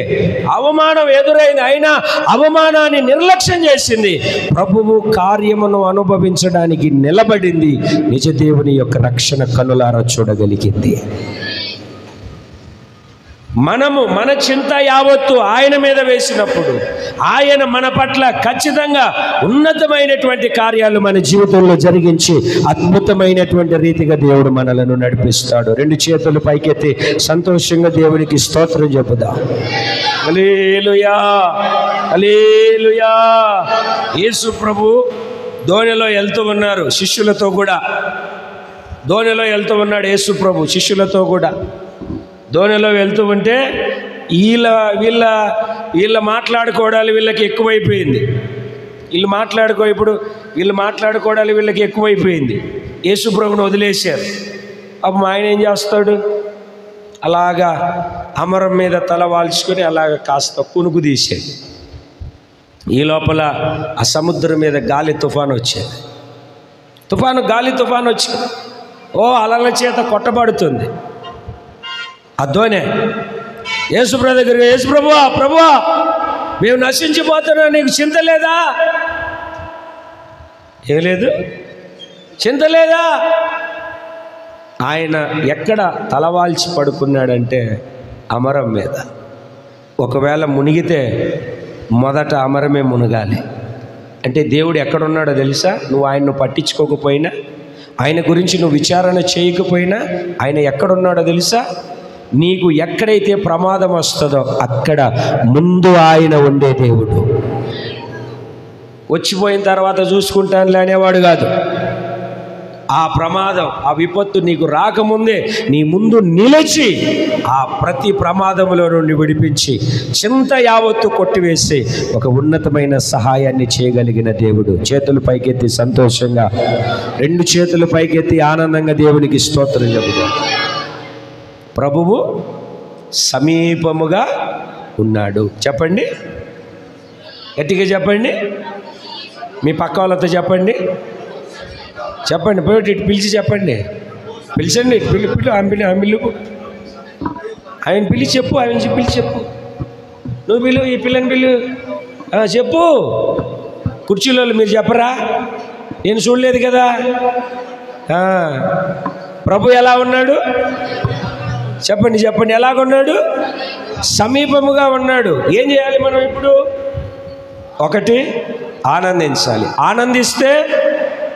అవమానం ఎదురైంది, అయినా అవమానాన్ని నిర్లక్ష్యం చేసింది. ప్రభువు కార్యమును అనుభవించడానికి నిలబడింది. నిజ దేవుని యొక్క రక్షణ కనులారా చూడగలిగింది. మనము మన చింత యావత్తు ఆయన మీద వేసినప్పుడు ఆయన మన పట్ల ఖచ్చితంగా ఉన్నతమైనటువంటి కార్యాలు మన జీవితంలో జరిగించి అద్భుతమైనటువంటి రీతిగా దేవుడు మనలను నడిపిస్తాడు. 2 చేతులు పైకెత్తి సంతోషంగా దేవునికి స్తోత్రం చెప్పుదాం. హల్లెలూయా, హల్లెలూయా. యేసు ప్రభు దోణిలో వెళ్తూ ఉన్నారు శిష్యులతో కూడా. దోణిలో వెళ్తూ ఉన్నాడు యేసు ప్రభు శిష్యులతో కూడా. దోణిలో వెళ్తూ ఉంటే వీళ్ళ మాట్లాడుకోవడాలు వీళ్ళకి ఎక్కువైపోయింది. వీళ్ళు మాట్లాడుకోవడాలు వీళ్ళకి ఎక్కువైపోయింది. యేసు ప్రభువును వదిలేశారు. అప్పుడు ఆయన ఏం చేస్తాడు? అలాగా అమరం మీద తల వాల్చుకొని అలాగ కాస్త కునుకు తీసేది. ఈ లోపల ఆ సముద్రం మీద గాలి తుఫాను వచ్చేది. గాలి తుఫాను వచ్చి అలల చేత కొట్టబడుతుంది. అద్దోనే యేసుప్రభు దగ్గరికి, యేసు ప్రభువా మేము నశించిపోతున్నాం, నీకు చింత లేదా? ఏం లేదు, చింత లేదా? ఆయన ఎక్కడ తలవాల్చి పడుకున్నాడంటే అమరం మీద. ఒకవేళ మునిగితే మొదట అమరమే మునగాలి. అంటే దేవుడు ఎక్కడున్నాడో తెలుసా? నువ్వు ఆయన్ను పట్టించుకోకపోయినా, ఆయన గురించి నువ్వు విచారణ చేయకపోయినా ఆయన ఎక్కడున్నాడో తెలుసా? నీకు ఎక్కడైతే ప్రమాదం వస్తుందో అక్కడ ముందు ఆయన ఉండే దేవుడు. వచ్చిపోయిన తర్వాత చూసుకుంటానులే అనేవాడు కాదు. ఆ ప్రమాదం, ఆ విపత్తు నీకు రాకముందే నీ ముందు నిలిచి ఆ ప్రతి ప్రమాదంలో నుండి విడిపించి చింత యావత్తు కొట్టివేసి ఒక ఉన్నతమైన సహాయాన్ని చేయగలిగిన దేవుడు. చేతులు పైకెత్తి సంతోషంగా, 2 చేతులు పైకెత్తి ఆనందంగా దేవునికి స్తోత్రం చెబుదాం. ప్రభువు సమీపముగా ఉన్నాడు. చెప్పండి, గట్టిగా చెప్పండి. మీ పక్క వాళ్ళతో చెప్పండి. పోయి ఇటు పిలిచి చెప్పండి. పిలిచండి, ఆయన పిలిచి చెప్పు, ఆయన పిలిచి చెప్పు. నువ్వు పిలు, ఈ పిల్లని పిలు, చెప్పు. కుర్చీలో మీరు చెప్పరా? నేను చూడలేదు కదా. ప్రభు ఎలా ఉన్నాడు? చెప్పండి ఎలాగున్నాడు? సమీపముగా ఉన్నాడు. ఏం చేయాలి మనం ఇప్పుడు? 1, ఆనందించాలి. ఆనందిస్తే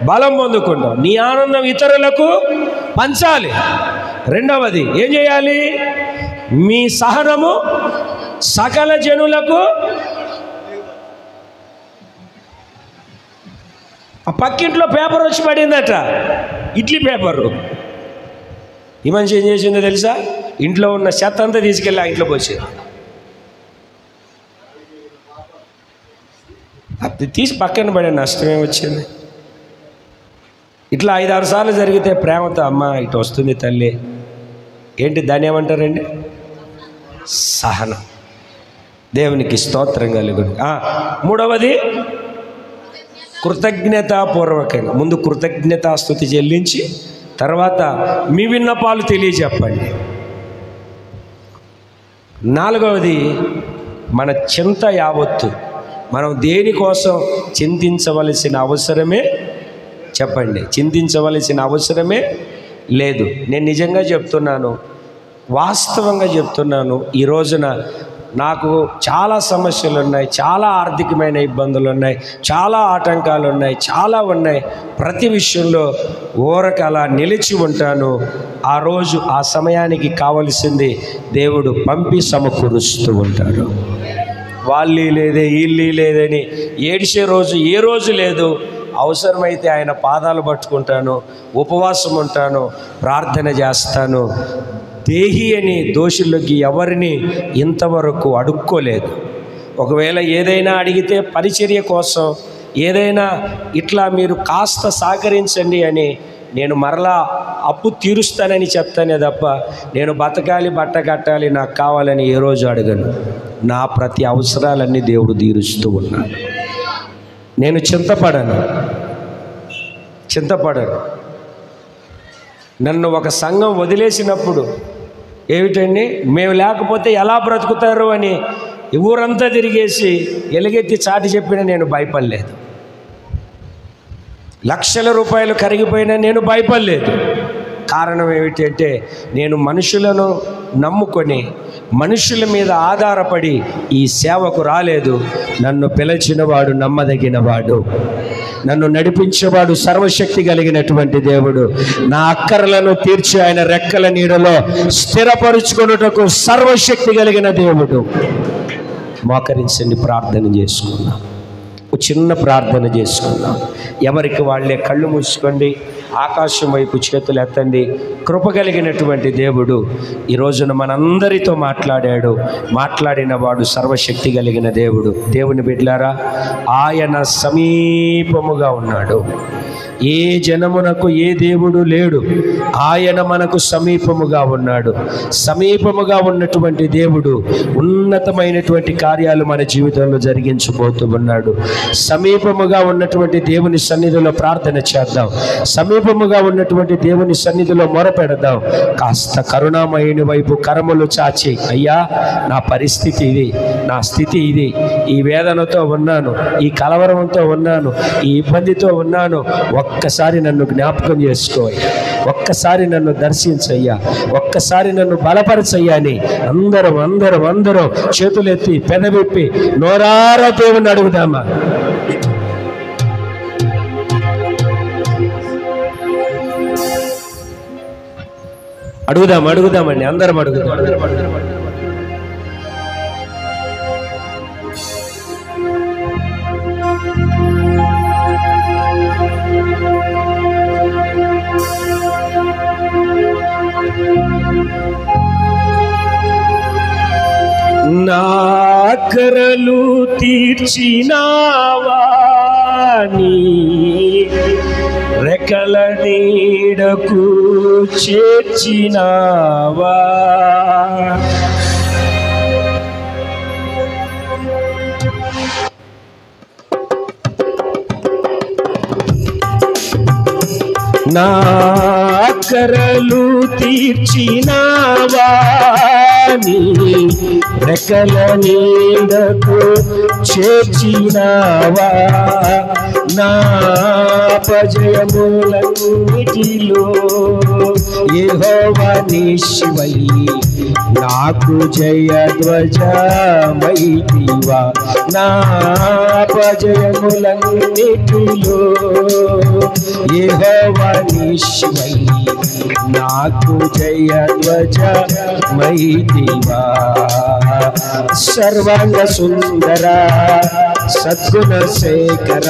బలం పొందుకుంటాం. నీ ఆనందం ఇతరులకు పంచాలి. 2వది ఏం చేయాలి? మీ సహనము సకల జనులకు. ఆ పక్కింట్లో పేపర్ వచ్చి పడిందట, ఇడ్లీ పేపరు. ఈ మనిషి ఏం చేసిందో తెలుసా? ఇంట్లో ఉన్న చెత్త అంతా తీసుకెళ్ళి ఆ ఇంట్లో పోసి అది తీసి పక్కన పడే నష్టమే వచ్చింది. ఇట్లా 5-6 సార్లు జరిగితే ప్రేమతో, అమ్మ ఇటు వస్తుంది తల్లి. ఏంటి దాన్ని ఏమంటారండి? సహనం. దేవునికి స్తోత్రం కలుగును. 3వది కృతజ్ఞతాపూర్వకంగా. ముందు కృతజ్ఞతాస్తుతి చెల్లించి తర్వాత మీ విన్నపాలు తెలియజెప్పండి. 4వది మన చింత యావత్తు. మనం దేనికోసం చింతించవలసిన అవసరమే, చెప్పండి, చింతించవలసిన అవసరమే లేదు. నేను నిజంగా చెప్తున్నాను, వాస్తవంగా చెప్తున్నాను. ఈ రోజున నాకు చాలా సమస్యలు ఉన్నాయి, చాలా ఆర్థికమైన ఇబ్బందులు ఉన్నాయి, చాలా ఆటంకాలు ఉన్నాయి, చాలా ఉన్నాయి. ప్రతి విషయంలో ఊరక అలా నిలిచి ఉంటాను. ఆ రోజు ఆ సమయానికి కావలసింది దేవుడు పంపి సమకూరుస్తూ ఉంటాడు. వాళ్ళు లేదే వీళ్ళు లేదని ఏడిసే రోజు ఏ రోజు లేదు. అవసరమైతే ఆయన పాదాలు పట్టుకుంటాను, ఉపవాసం ఉంటాను, ప్రార్థన చేస్తాను. దేహి అని దోషులకి ఎవరిని ఇంతవరకు అడుక్కోలేదు. ఒకవేళ ఏదైనా అడిగితే పరిచర్య కోసం ఏదైనా ఇట్లా మీరు కాస్త సహకరించండి అని నేను మరలా అప్పు తీరుస్తానని చెప్తానే తప్ప నేను బతకాలి, బట్ట కట్టాలి, నాకు కావాలని ఏ రోజు అడగను. నా ప్రతి అవసరాలన్నీ దేవుడు తీరుస్తూ ఉన్నాడు. నేను చింతపడను. నన్ను ఒక సంఘం వదిలేసినప్పుడు ఏమిటండి, మేము లేకపోతే ఎలా బ్రతుకుతారు అని ఊరంతా తిరిగేసి ఎలుగెత్తి చాటి చెప్పినా నేను భయపడలేదు. లక్షల రూపాయలు కరిగిపోయినా నేను భయపడలేదు. కారణం ఏమిటంటే నేను మనుషులను నమ్ముకొని మనుషుల మీద ఆధారపడి ఈ సేవకు రాలేదు. నన్ను పిలిచినవాడు నమ్మదగినవాడు, నన్ను నడిపించేవాడు సర్వశక్తి కలిగినటువంటి దేవుడు. నా అక్కరలను తీర్చి ఆయన రెక్కల నీడలో స్థిరపరుచుకొనుటకు సర్వశక్తి కలిగిన దేవుడు. మోకరించండి, ప్రార్థన చేసుకుందాం. చిన్న ప్రార్థన చేసుకుందాం. ఎవరికి వాళ్ళే కళ్ళు మూసుకోండి, ఆకాశం వైపు చేతులు ఎత్తండి. కృప కలిగినటువంటి దేవుడు ఈ రోజున మనందరితో మాట్లాడిన వాడు సర్వశక్తి కలిగిన దేవుడు. దేవుని బిడ్డలారా, ఆయన సమీపముగా ఉన్నాడు. ఏ జనమునకు ఏ దేవుడు లేడు, ఆయన మనకు సమీపముగా ఉన్నాడు. సమీపముగా ఉన్నటువంటి దేవుడు ఉన్నతమైనటువంటి కార్యాలు మన జీవితంలో జరిగించబోతూ ఉన్నాడు. సమీపముగా ఉన్నటువంటి దేవుని సన్నిధిలో ప్రార్థన చేద్దాం. సమీపముగా ఉన్నటువంటి దేవుని సన్నిధిలో మొరపెడదాం. కాస్త కరుణామయుని వైపు కరములు చాచి, అయ్యా నా పరిస్థితి ఇది, నా స్థితి ఇది, ఈ వేదనతో ఉన్నాను, ఈ కలవరంతో ఉన్నాను, ఈ ఇబ్బందితో ఉన్నాను, ఒక్కసారి నన్ను జ్ఞాపకం చేసుకోయ్యా, ఒక్కసారి నన్ను దర్శించయ్యా, ఒక్కసారి నన్ను బలపరచయ్యా అని అందరం చేతులెత్తి పెదవిప్పి నోరారా దేవుని అడుగుదామా? అడుగుదామండి, అందరం అడుగుదాం. నా ఆకరలు తీర్చినావా, నీ రెక్కల నీడకు చేర్చినావా, నా ఆకరలు తీర్చినావా, నీ రెక్కల నీడకు చేర్చినావా, నా అపజయములన్నిటిలో యెహోవా నీవై నాకు జయధ్వజమైతివా, నా అపజయములన్నిటిలో యెహోవా నీవై నాకు జయధ్వజమైతివా. సర్వాంగ సుందర సద్గుణ శేఖర,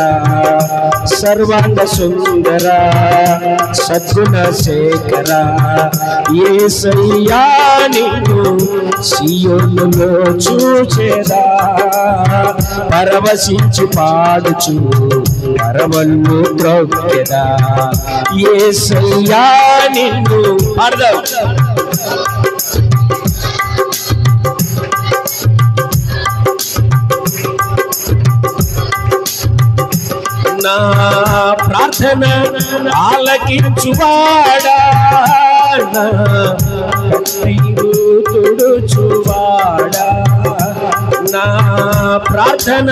సర్వాంగ సుందర సద్గుణ శేఖర, యేసయ్యా నిన్ను సీయోనులో చూచెదా, పరవశించి పాడుచు పరవళ్ళు త్రొక్కెదా, యేసయ్యా నిన్ను పాడదాం. నా ప్రార్థన ఆలకించువాడా, నా కన్నీరు తుడుచువాడా, నా ప్రార్థన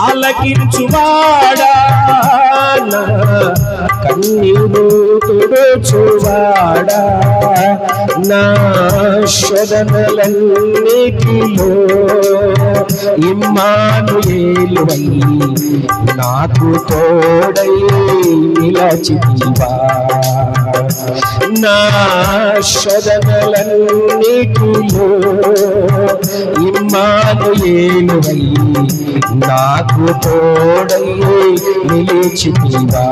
ఆలకించువాడా, నా కన్నీరు తుడుచువాడా, నా శోధనలన్నిటిలో ఇమ్మానుయేలువై నాకు తోడై నిలచితివా, నా శోధనలన్నిటిలో ఇమ్మానుయేలువై నాకు తోడై నిలిచితివా.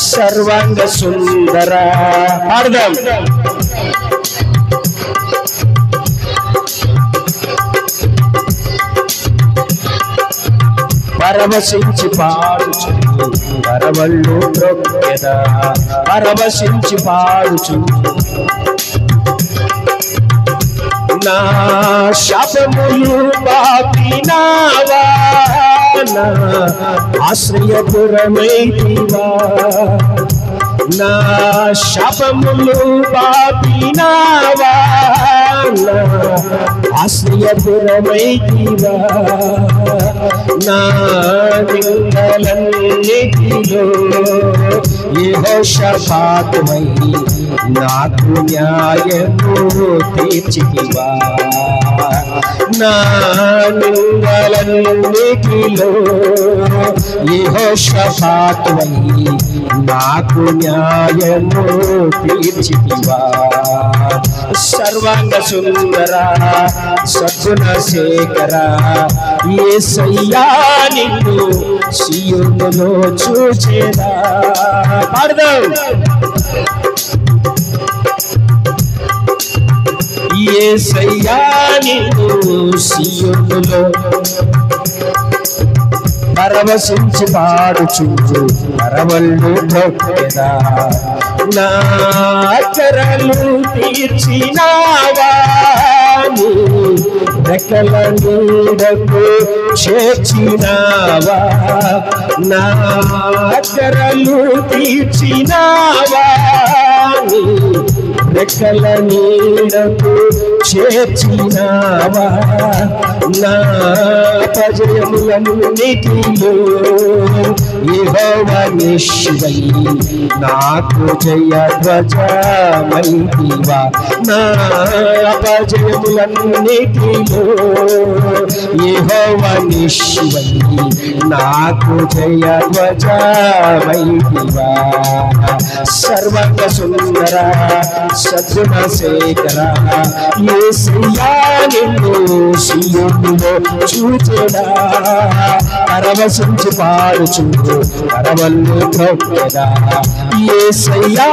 సర్వాంగ సుందర పాడదాం. పరవశించి పాడుచు పరవళ్ళు త్రొక్కెదా, పరవశించి పాడుచు నా శాపములు బాపినావా, నా ఆశ్రయపురమైతివా, నా శాపములు బాపినావా, నా ఆశ్రయపురమైతివా, నా నిందలన్నిటిలో యెహోషాపాతువై నాకు న్యాయము తీర్చితివా, నా నిందలన్నిటిలో యెహోషాపాతువై నాకు న్యాయము తీర్చితివా. సర్వాంగ సుందర సద్గుణ శేఖర, యేసయ్యా నిన్ను సీయోనులో చూచెదా. పాడదాం. యేసయ్యా నిన్ను సీయోనులో పరవశించి పాడుచు పరవళ్ళు త్రొక్కెదా, నా ఆకరలు తీర్చినావా, రెక్కల నీడకు చేర్చినావా, నా ఆకరలు తీర్చినావా, రెక్కల నీడకు చేర్చినావా, నా అపజయములన్నిటిలో యెహోవా నిశ్చయై నాకు జయ ధ్వజమైతివా, నా అపజయములన్నిటిలో యెహోవా నిశ్చయై నాకు జయ ధ్వజమైతివా. సర్వంగ సుందర సద్గుణ శేఖర యేసయ్యా నిన్ను సీయోనులో చూచెదా, పరవశించి పాడుచుండు పరవళ్ళు త్రొక్కెదా. యేసయ్యా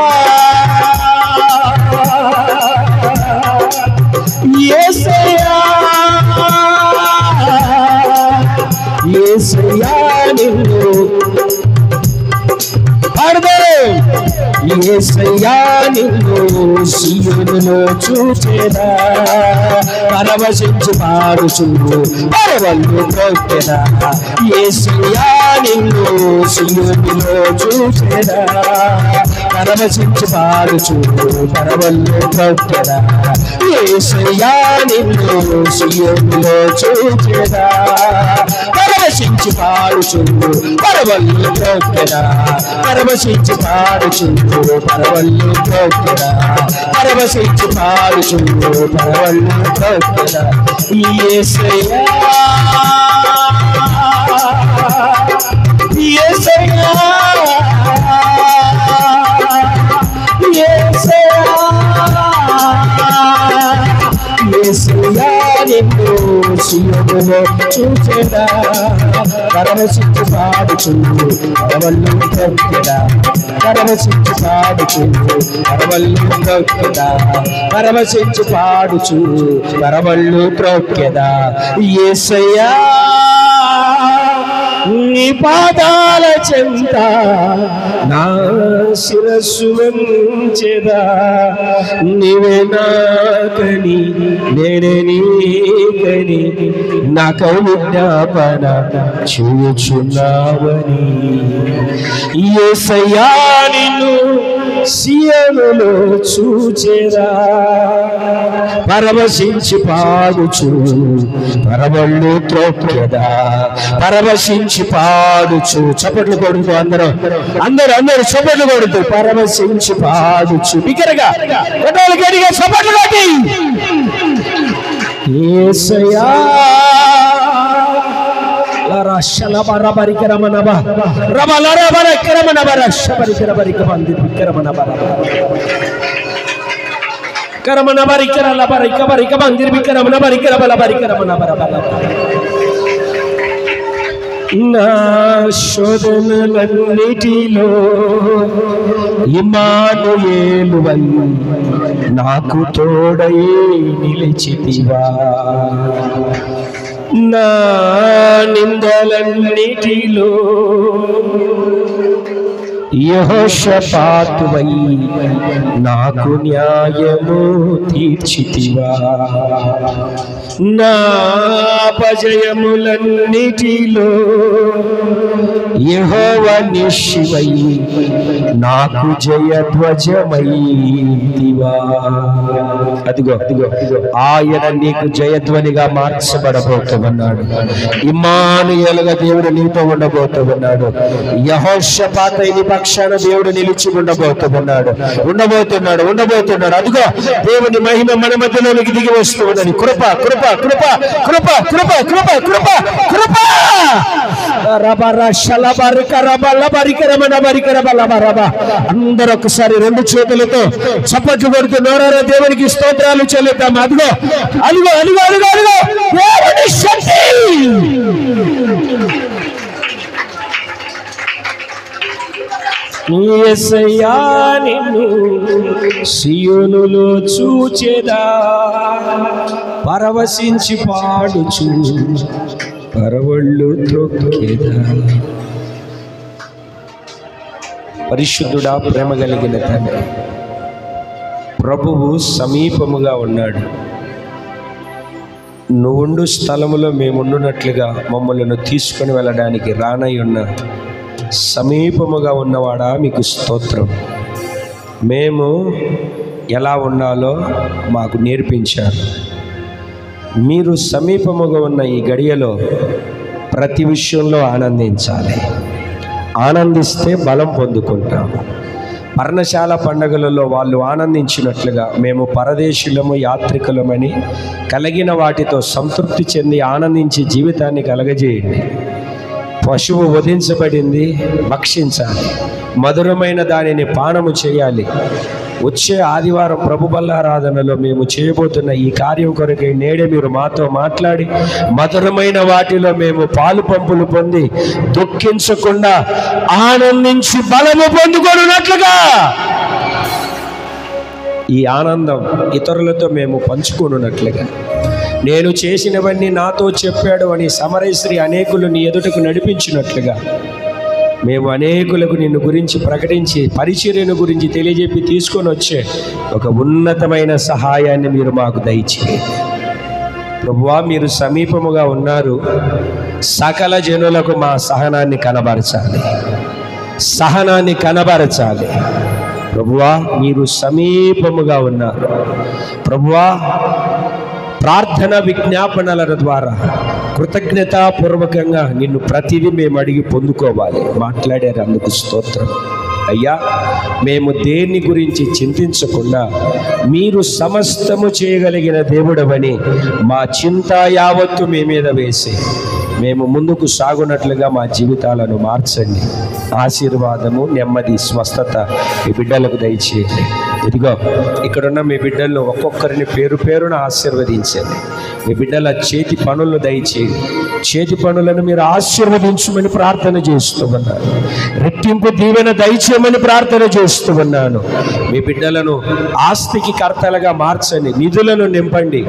యేసయ్యా యేసయ్యా నిన్ను యేసయ్యా నిన్ను సీయోనులో చూచెదా, పరవశించి పాడుచుండు పరవళ్ళు త్రొక్కెదా. యేసయ్యా నిన్ను సీయోనులో చూచెదా, పరవశించి పాడుచుండు పరవళ్ళు త్రొక్కెదా. యేసయ్యా నిన్ను సీయోనులో చూచెదా, పరవశించి పాడుచుండు పరవళ్ళు త్రొక్కెదా, పరవశించి పాడుచుండు పరవళ్ళు త్రొక్కెదా, పరవశించి పాడుచుండు పరవళ్ళు త్రొక్కెదా. యేసయ్యా యేసయ్యా యేసయ్యా నిన్ను సీయోనులో చూచెదా, పరవశించి పాడుచుండు పరవళ్ళు త్రొక్కెదా, పరవశించి పాడుచుండు పరవళ్ళు త్రొక్కెదా, పరవశించి పాడుచు పరవళ్ళు త్రొక్కెదా. యేసయ్యా నీ పాదాల చెంత నా శిరస్సు వంచెదా, నీవే నాకని నేనే నీకని నాకై విజ్ఞాపన చేయుచున్నావని. యేసయ్యా నిన్ను సీయోనులో చూచెదా, పరవశించి పాడుచు పరవళ్ళు త్రొక్కెదా, పరవశించి పాడుచు. చప్పట్లు కొడుతూ అందరూ అందరూ అందరూ చప్పట్లు కొడుతూ పరవశించి పాడుచు బిగ్గరగా కొట్టాలి, గట్టిగా చప్పట్లు కొట్టి. యేసయ్యా నా శోధనలన్నిటిలో ఇమ్మానుయేలువై నాకు తోడై నిలిచితివా, నా నిందలన్నిటిలో యెహోషాపాతువై నాకు న్యాయము తీర్చితివా, నా అపజయములన్నిటిలో యెహోవా నిశ్చయై నాకు జయధ్వజమైతివా. అదిగో అదిగో ఆయన నీకు జయధ్వనిగా మార్చబడబోతున్నాడు. ఇమ్మానుయేలుగా దేవుడు నీతో ఉండబోతున్నాడు. యెహోషాపాతు నీ పక్షాన దేవుడు నిలిచి ఉండబోతున్నాడు. అదిగో దేవుని మహిమ మన మధ్యలోనికి దిగి వస్తూ ఉన్నది. కృప కృప కృప కృప కృప కృప కృప కృప. అందరూ ఒకసారి రెండు చేతులతో చప్పట్లు కొడుతూ నోరారా దేవునికి స్తోత్రాలు చెల్లిద్దాం. అదిగో అదిగో అదిగో అదిగో అదిగో దేవుని శక్తి. యేసయ్యా నిన్ను సీయోనులో చూచెదా, పరవశించి పాడుచు పరవళ్ళు త్రొక్కెదా. పరిశుద్ధుడా, ప్రేమ కలిగిన తండ్రి, ప్రభువు సమీపముగా ఉన్నాడు. నువ్వుండు స్థలములో మేముండునట్లుగా మమ్మల్ని తీసుకొని వెళ్ళడానికి రానయ్యున్న సమీపముగా ఉన్నవాడా మీకు స్తోత్రం. మేము ఎలా ఉండాలో మాకు నేర్పించారు. మీరు సమీపముగా ఉన్న ఈ గడియలో ప్రతి విషయంలో ఆనందించాలి. ఆనందిస్తే బలం పొందుకుంటాము. పర్ణశాల పండగలలో వాళ్ళు ఆనందించినట్లుగా మేము పరదేశులము, యాత్రికులమని కలిగిన వాటితో సంతృప్తి చెంది ఆనందించి జీవితాన్ని కలగజేయండి. పశువు వధించబడింది, భక్షించాలి. మధురమైన దానిని పానము చేయాలి. వచ్చే ఆదివారం ప్రభు బల్లారాధనలో మేము చేయబోతున్న ఈ కార్యం కొరకై నేడే మీరు మాతో మాట్లాడి మధురమైన వాటిలో మేము పాలు పంపులు పొంది దుఃఖించకుండా ఆనందించి బలము పొందుకొనున్నట్లుగా ఈ ఆనందం ఇతరులతో మేము పంచుకొనున్నట్లుగా, నేను చేసినవన్నీ నాతో చెప్పాడు అని సమరశ్రీ అనేకులు నీ ఎదుటకు నడిపించినట్లుగా మేము అనేకులకు నిన్ను గురించి ప్రకటించి పరిచర్యను గురించి తెలియజెప్పి తీసుకొని వచ్చే ఒక ఉన్నతమైన సహాయాన్ని మీరు మాకు దయచేయండి. ప్రభువా, మీరు సమీపముగా ఉన్నారు. సకల జనులకు మా సహనాన్ని కనబరచాలి, సహనాన్ని కనబరచాలి. ప్రభువా, మీరు సమీపముగా ఉన్నారు. ప్రభువా, ప్రార్థన విజ్ఞాపనల ద్వారా కృతజ్ఞతాపూర్వకంగా నిన్ను ప్రతిదీ మేము అడిగి పొందుకోవాలి. మాట్లాడారు, అందుకు స్తోత్రం. అయ్యా, మేము దేని గురించి చింతించకుండా మీరు సమస్తము చేయగలిగిన దేవుడవని మా చింత యావత్తు మీ మీద వేసి మేము ముందుకు సాగునట్లుగా మా జీవితాలను మార్చండి. ఆశీర్వాదము, నెమ్మది, స్వస్థత మీ బిడ్డలకు దయచేయండి. ఇదిగో ఇక్కడున్న మీ బిడ్డలను ఒక్కొక్కరిని పేరు పేరున ఆశీర్వదించండి. మీ బిడ్డల చేతి పనులను దయచేయండి. చేతి పనులను మీరు ఆశీర్వదించమని ప్రార్థన చేస్తూ ఉన్నాను. రెట్టింపు దీవెన దయచేయమని ప్రార్థన చేస్తూ ఉన్నాను. మీ బిడ్డలను ఆస్తికి కర్తలుగా మార్చండి. నిధులను నింపండి.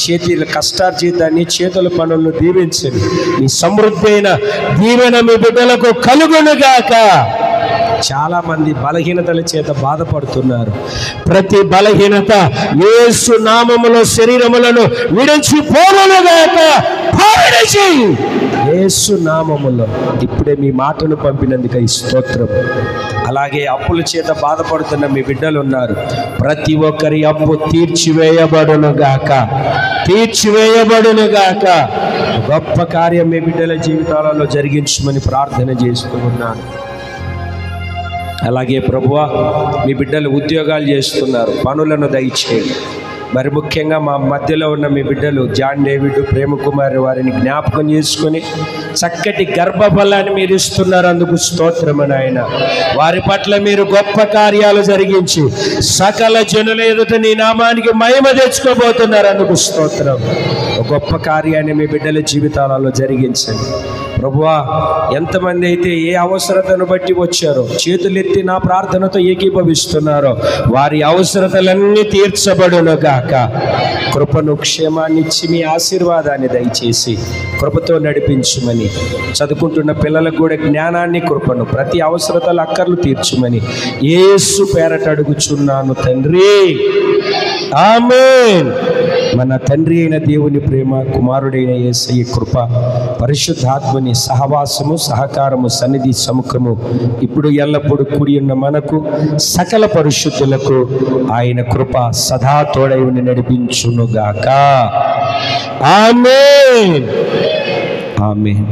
చేతుల కష్టార్జితాన్ని, చేతుల పనులను దీవించండి. మీ సమృద్ధి అయిన దీవెన మీ బిడ్డలకు కలుగునుగాక. చాలా మంది బలహీనతల చేత బాధపడుతున్నారు. ప్రతి బలహీనత యేసు నామములో శరీరములను విడిచిపోవునుగాక. యేసు నామములో ఇప్పుడే మీ మాటను పంపినందుకు ఈ స్తోత్రం. అలాగే అప్పుల చేత బాధపడుతున్న మీ బిడ్డలు ఉన్నారు. ప్రతి ఒక్కరి అప్పు తీర్చివేయబడునుగాక, తీర్చివేయబడునుగాక. గొప్ప కార్యం మీ బిడ్డల జీవితాలలో జరిగించమని ప్రార్థన చేస్తూ ఉన్నాను. అలాగే ప్రభువా, మీ బిడ్డలు ఉద్యోగాలు చేస్తున్నారు, పనులను దయచేయండి. మరి ముఖ్యంగా మా మధ్యలో ఉన్న మీ బిడ్డలు జాన్ డేవిడ్, ప్రేమకుమారి వారిని జ్ఞాపకం చేసుకొని చక్కటి గర్భఫలాన్ని మీరు ఇస్తున్నారు, అందుకు స్తోత్రమని ఆయన. వారి పట్ల మీరు గొప్ప కార్యాలు జరిగించి సకల జనుల ఎదుట నీ నామానికి మహిమ తెచ్చుకోబోతున్నారు, అందుకు స్తోత్రం. గొప్ప కార్యాన్ని మీ బిడ్డల జీవితాలలో జరిగించండి ప్రభువా. ఎంతమంది అయితే ఏ అవసరతను బట్టి వచ్చారో చేతులెత్తి నా ప్రార్థనతో ఏకీభవిస్తున్నారో వారి అవసరతలన్నీ తీర్చబడునుగాక. కృపను, క్షేమాన్ని ఇచ్చి మీ ఆశీర్వాదాన్ని దయచేసి కృపతో నడిపించుమని, చదువుకుంటున్న పిల్లలకు కూడా జ్ఞానాన్ని, కృపను, ప్రతి అవసరతల అక్కర్లు తీర్చుమని యేసు పేరట అడుగుచున్నాను తండ్రి, ఆమేన్. మన తండ్రి అయిన దేవుని ప్రేమ, కుమారుడైన యేసయ్య కృప, పరిశుద్ధాత్మని సహవాసము, సహకారము, సన్నిధి, సముఖము ఇప్పుడు ఎల్లప్పుడూ కూడి ఉన్న మనకు సకల పరిశుద్ధులకు ఆయన కృప సదా తోడై ఉండి నడిపించునుగాక. ఆమేన్, ఆమేన్.